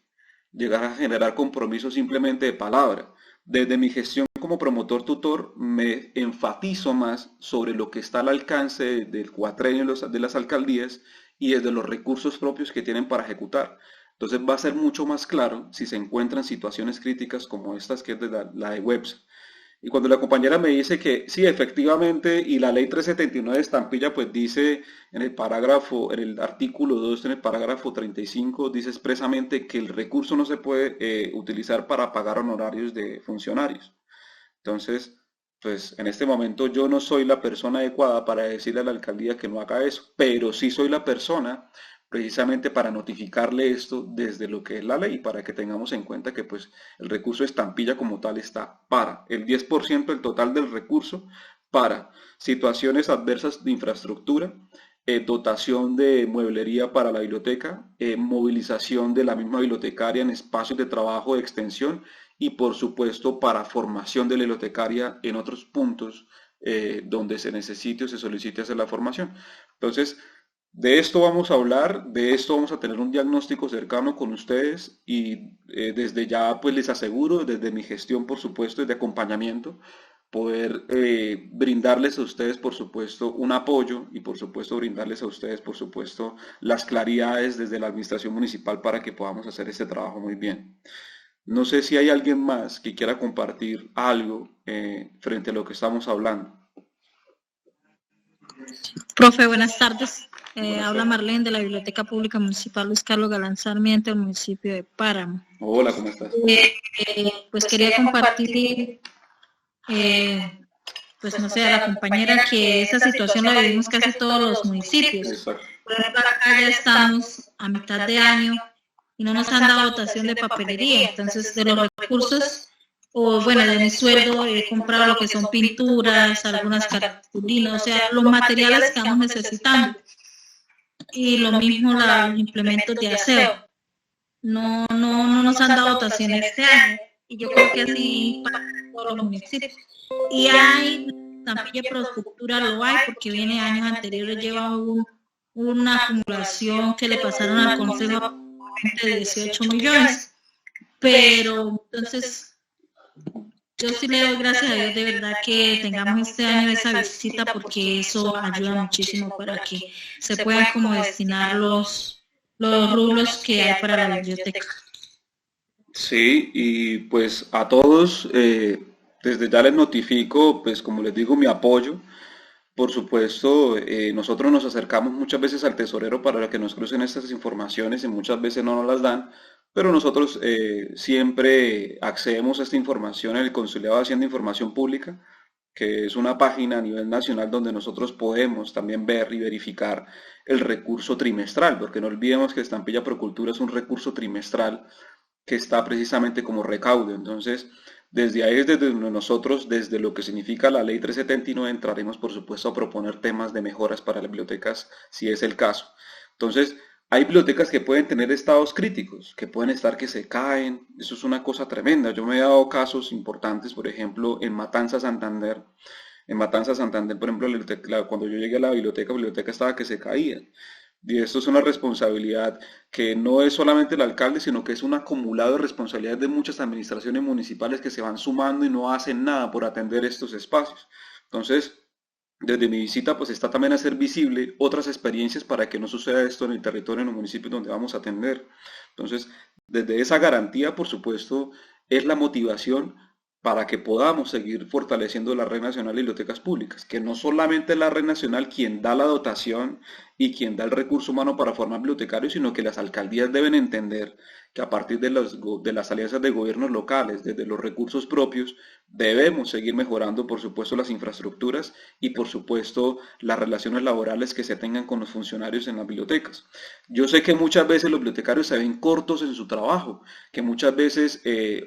llegar a generar compromisos simplemente de palabra. Desde mi gestión como promotor tutor me enfatizo más sobre lo que está al alcance del cuatrenio de las alcaldías y desde los recursos propios que tienen para ejecutar. Entonces va a ser mucho más claro si se encuentran situaciones críticas como estas que es de la de WEPSA. Y cuando la compañera me dice que sí, efectivamente, y la ley 379 de estampilla, pues dice en el parágrafo, en el artículo 2, en el parágrafo 35, dice expresamente que el recurso no se puede utilizar para pagar honorarios de funcionarios. Entonces, pues en este momento yo no soy la persona adecuada para decirle a la alcaldía que no haga eso, pero sí soy la persona precisamente para notificarle esto desde lo que es la ley, para que tengamos en cuenta que pues el recurso de estampilla como tal está para el 10% del total del recurso, para situaciones adversas de infraestructura, dotación de mueblería para la biblioteca, movilización de la misma bibliotecaria en espacios de trabajo de extensión y por supuesto para formación de la bibliotecaria en otros puntos donde se necesite o se solicite hacer la formación. Entonces, de esto vamos a hablar, de esto vamos a tener un diagnóstico cercano con ustedes y desde ya pues les aseguro, desde mi gestión por supuesto, de acompañamiento, poder brindarles a ustedes por supuesto un apoyo y por supuesto brindarles a ustedes por supuesto las claridades desde la administración municipal para que podamos hacer este trabajo muy bien. No sé si hay alguien más que quiera compartir algo frente a lo que estamos hablando. Profe, buenas tardes. Buenas Habla tardes. Marlene de la Biblioteca Pública Municipal Luis Carlos Galán Sarmiento, del municipio de Páramo. Hola, ¿cómo estás? Pues quería compartir, pues no sé, a la compañera que esa situación la vivimos casi todos los municipios. Exacto. Por ejemplo, acá ya estamos a mitad de año y no nos han dado dotación de papelería. Entonces, de los recursos, o bueno, de mi sueldo he comprado lo que son pinturas, algunas cartulinas, o sea, los materiales que vamos necesitando. Y lo mismo los implementos de aseo. No nos han dado dotación este año. Y yo creo que así para todos los municipios. Y hay estampilla de Procultura, lo hay, porque viene años anteriores, lleva una acumulación que le pasaron al Consejo de 18 millones. Pero entonces, yo sí le doy gracias a Dios de verdad que tengamos este año esa visita, porque eso ayuda muchísimo para que se puedan como destinar los rubros que hay para la biblioteca. Sí, y pues a todos, desde ya les notifico, pues como les digo, mi apoyo. Por supuesto, nosotros nos acercamos muchas veces al tesorero para que nos crucen estas informaciones y muchas veces no nos las dan, pero nosotros siempre accedemos a esta información en el Consulado de Hacienda Información Pública, que es una página a nivel nacional donde nosotros podemos también ver y verificar el recurso trimestral, porque no olvidemos que Estampilla Procultura es un recurso trimestral que está precisamente como recaudo. Entonces, desde ahí es desde nosotros, desde lo que significa la ley 379, entraremos por supuesto a proponer temas de mejoras para las bibliotecas, si es el caso. Entonces, hay bibliotecas que pueden tener estados críticos, que pueden estar que se caen, eso es una cosa tremenda. Yo me he dado casos importantes, por ejemplo, en Matanza, Santander, En Matanza, Santander, por ejemplo, cuando yo llegué a la biblioteca estaba que se caía. Y esto es una responsabilidad que no es solamente el alcalde, sino que es un acumulado de responsabilidades de muchas administraciones municipales que se van sumando y no hacen nada por atender estos espacios. Entonces, desde mi visita, pues está también hacer visible otras experiencias para que no suceda esto en el territorio, en los municipios donde vamos a atender. Entonces, desde esa garantía, por supuesto, es la motivación para que podamos seguir fortaleciendo la Red Nacional de Bibliotecas Públicas, que no solamente es la Red Nacional quien da la dotación y quien da el recurso humano para formar bibliotecarios, sino que las alcaldías deben entender que a partir de las alianzas de gobiernos locales, desde los recursos propios, debemos seguir mejorando, por supuesto, las infraestructuras y, por supuesto, las relaciones laborales que se tengan con los funcionarios en las bibliotecas. Yo sé que muchas veces los bibliotecarios se ven cortos en su trabajo, que muchas veces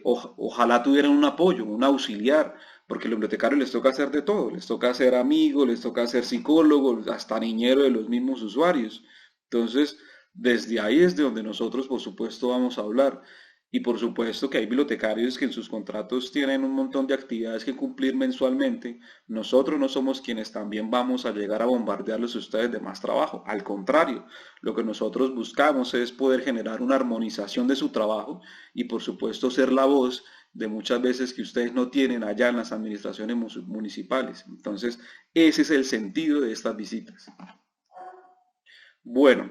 ojalá tuvieran un apoyo, un auxiliar, porque a los bibliotecarios les toca hacer de todo, les toca ser amigos, les toca ser psicólogos, hasta niñero de los mismos usuarios. Entonces, desde ahí es de donde nosotros, por supuesto, vamos a hablar. Y por supuesto que hay bibliotecarios que en sus contratos tienen un montón de actividades que cumplir mensualmente. Nosotros no somos quienes también vamos a llegar a bombardearlos a ustedes de más trabajo. Al contrario, lo que nosotros buscamos es poder generar una armonización de su trabajo y por supuesto ser la voz de muchas veces que ustedes no tienen allá en las administraciones municipales. Entonces, ese es el sentido de estas visitas. Bueno,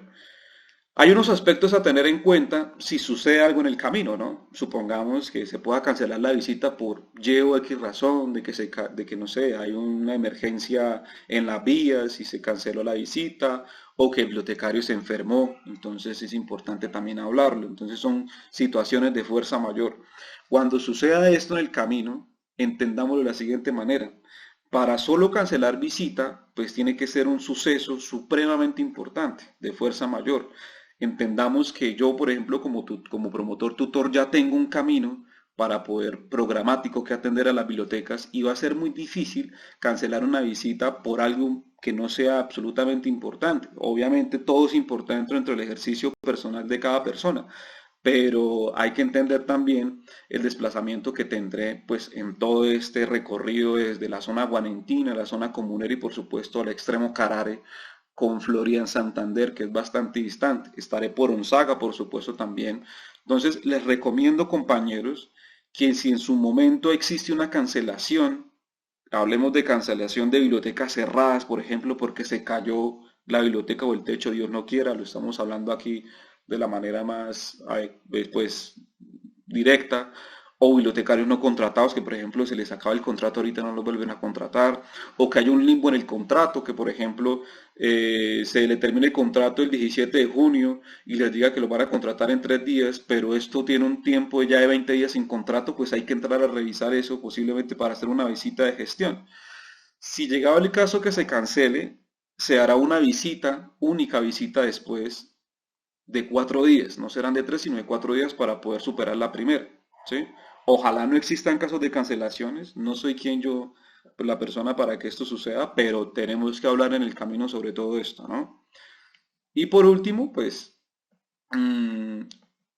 hay unos aspectos a tener en cuenta si sucede algo en el camino, ¿no? Supongamos que se pueda cancelar la visita por Y o X razón, de que no sé, hay una emergencia en las vías y se canceló la visita, o que el bibliotecario se enfermó, entonces es importante también hablarlo. Entonces son situaciones de fuerza mayor. Cuando suceda esto en el camino, entendámoslo de la siguiente manera. Para solo cancelar visita, pues tiene que ser un suceso supremamente importante, de fuerza mayor. Entendamos que yo, por ejemplo, como promotor tutor, ya tengo un camino para poder programático que atender a las bibliotecas y va a ser muy difícil cancelar una visita por algo que no sea absolutamente importante. Obviamente todo es importante dentro del ejercicio personal de cada persona, pero hay que entender también el desplazamiento que tendré pues en todo este recorrido desde la zona guanentina, la zona comunera y por supuesto al extremo Carare, con Florida en Santander, que es bastante distante. Estaré por Onzaga, por supuesto, también. Entonces, les recomiendo, compañeros, que si en su momento existe una cancelación, hablemos de cancelación de bibliotecas cerradas, por ejemplo, porque se cayó la biblioteca o el techo, Dios no quiera, lo estamos hablando aquí de la manera más, pues, directa, o bibliotecarios no contratados que por ejemplo se les acaba el contrato ahorita no los vuelven a contratar, o que haya un limbo en el contrato, que por ejemplo se le termine el contrato el 17 de junio y les diga que lo van a contratar en 3 días, pero esto tiene un tiempo ya de 20 días sin contrato, pues hay que entrar a revisar eso posiblemente para hacer una visita de gestión. Si llegaba el caso que se cancele, se hará una visita, única visita después de 4 días, no serán de 3 sino de 4 días para poder superar la primera, ¿sí? Ojalá no existan casos de cancelaciones, no soy quien yo, la persona para que esto suceda, pero tenemos que hablar en el camino sobre todo esto, ¿no? Y por último, pues,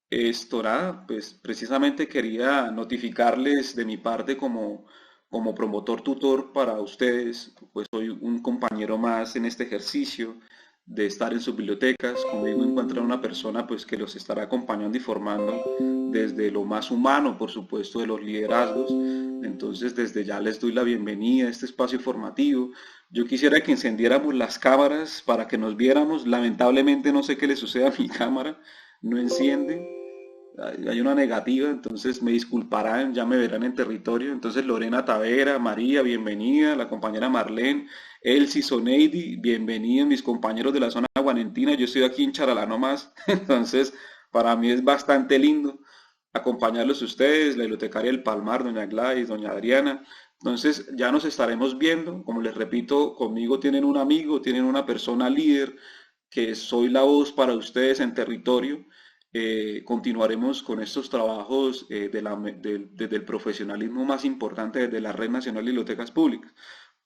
pues precisamente quería notificarles de mi parte como promotor tutor para ustedes, pues soy un compañero más en este ejercicio de estar en sus bibliotecas. Conmigo encuentran una persona pues que los estará acompañando y formando desde lo más humano, por supuesto, de los liderazgos. Entonces desde ya les doy la bienvenida a este espacio formativo. Yo quisiera que encendiéramos las cámaras para que nos viéramos. Lamentablemente no sé qué le sucede a mi cámara, no enciende. Hay una negativa, entonces me disculparán, ya me verán en territorio. Entonces Lorena Tavera, María, bienvenida, la compañera Marlene, Elsie, Soneidi, bienvenidos mis compañeros de la zona guanentina, yo estoy aquí en Charalá nomás, entonces para mí es bastante lindo acompañarlos a ustedes, la bibliotecaria del Palmar, doña Gladys, doña Adriana. Entonces ya nos estaremos viendo, como les repito, conmigo tienen un amigo, tienen una persona líder, que soy la voz para ustedes en territorio. Continuaremos con estos trabajos desde el profesionalismo más importante, desde la Red Nacional de Bibliotecas Públicas.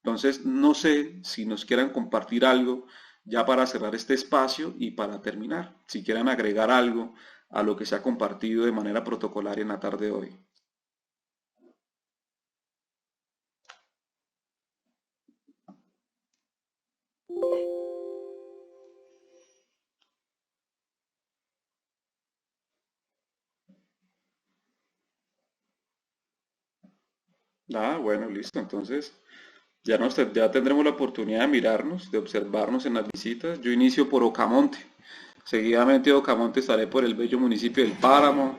Entonces, no sé si nos quieran compartir algo ya para cerrar este espacio y para terminar, si quieran agregar algo a lo que se ha compartido de manera protocolaria en la tarde de hoy. Ah, bueno, listo. Entonces, ya tendremos la oportunidad de mirarnos, de observarnos en las visitas. Yo inicio por Ocamonte. Seguidamente de Ocamonte estaré por el bello municipio del Páramo.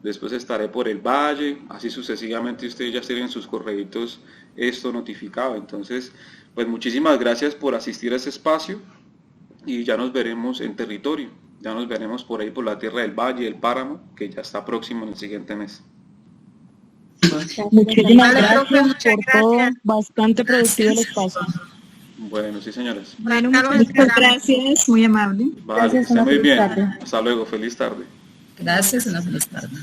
Después estaré por el Valle. Así sucesivamente ustedes ya tienen sus correitos esto notificado. Entonces, pues muchísimas gracias por asistir a este espacio y ya nos veremos en territorio. Ya nos veremos por ahí por la tierra del Valle, del Páramo, que ya está próximo en el siguiente mes. Muchísimas Vale, gracias profe, muchas por todo, gracias. bastante productivo el espacio. Bueno, sí, señoras. Bueno, Acá los muchas esperamos. gracias, muy amable. Vale, Gracias, que esté una muy feliz bien. tarde. Hasta luego, feliz tarde. Gracias, una feliz tarde.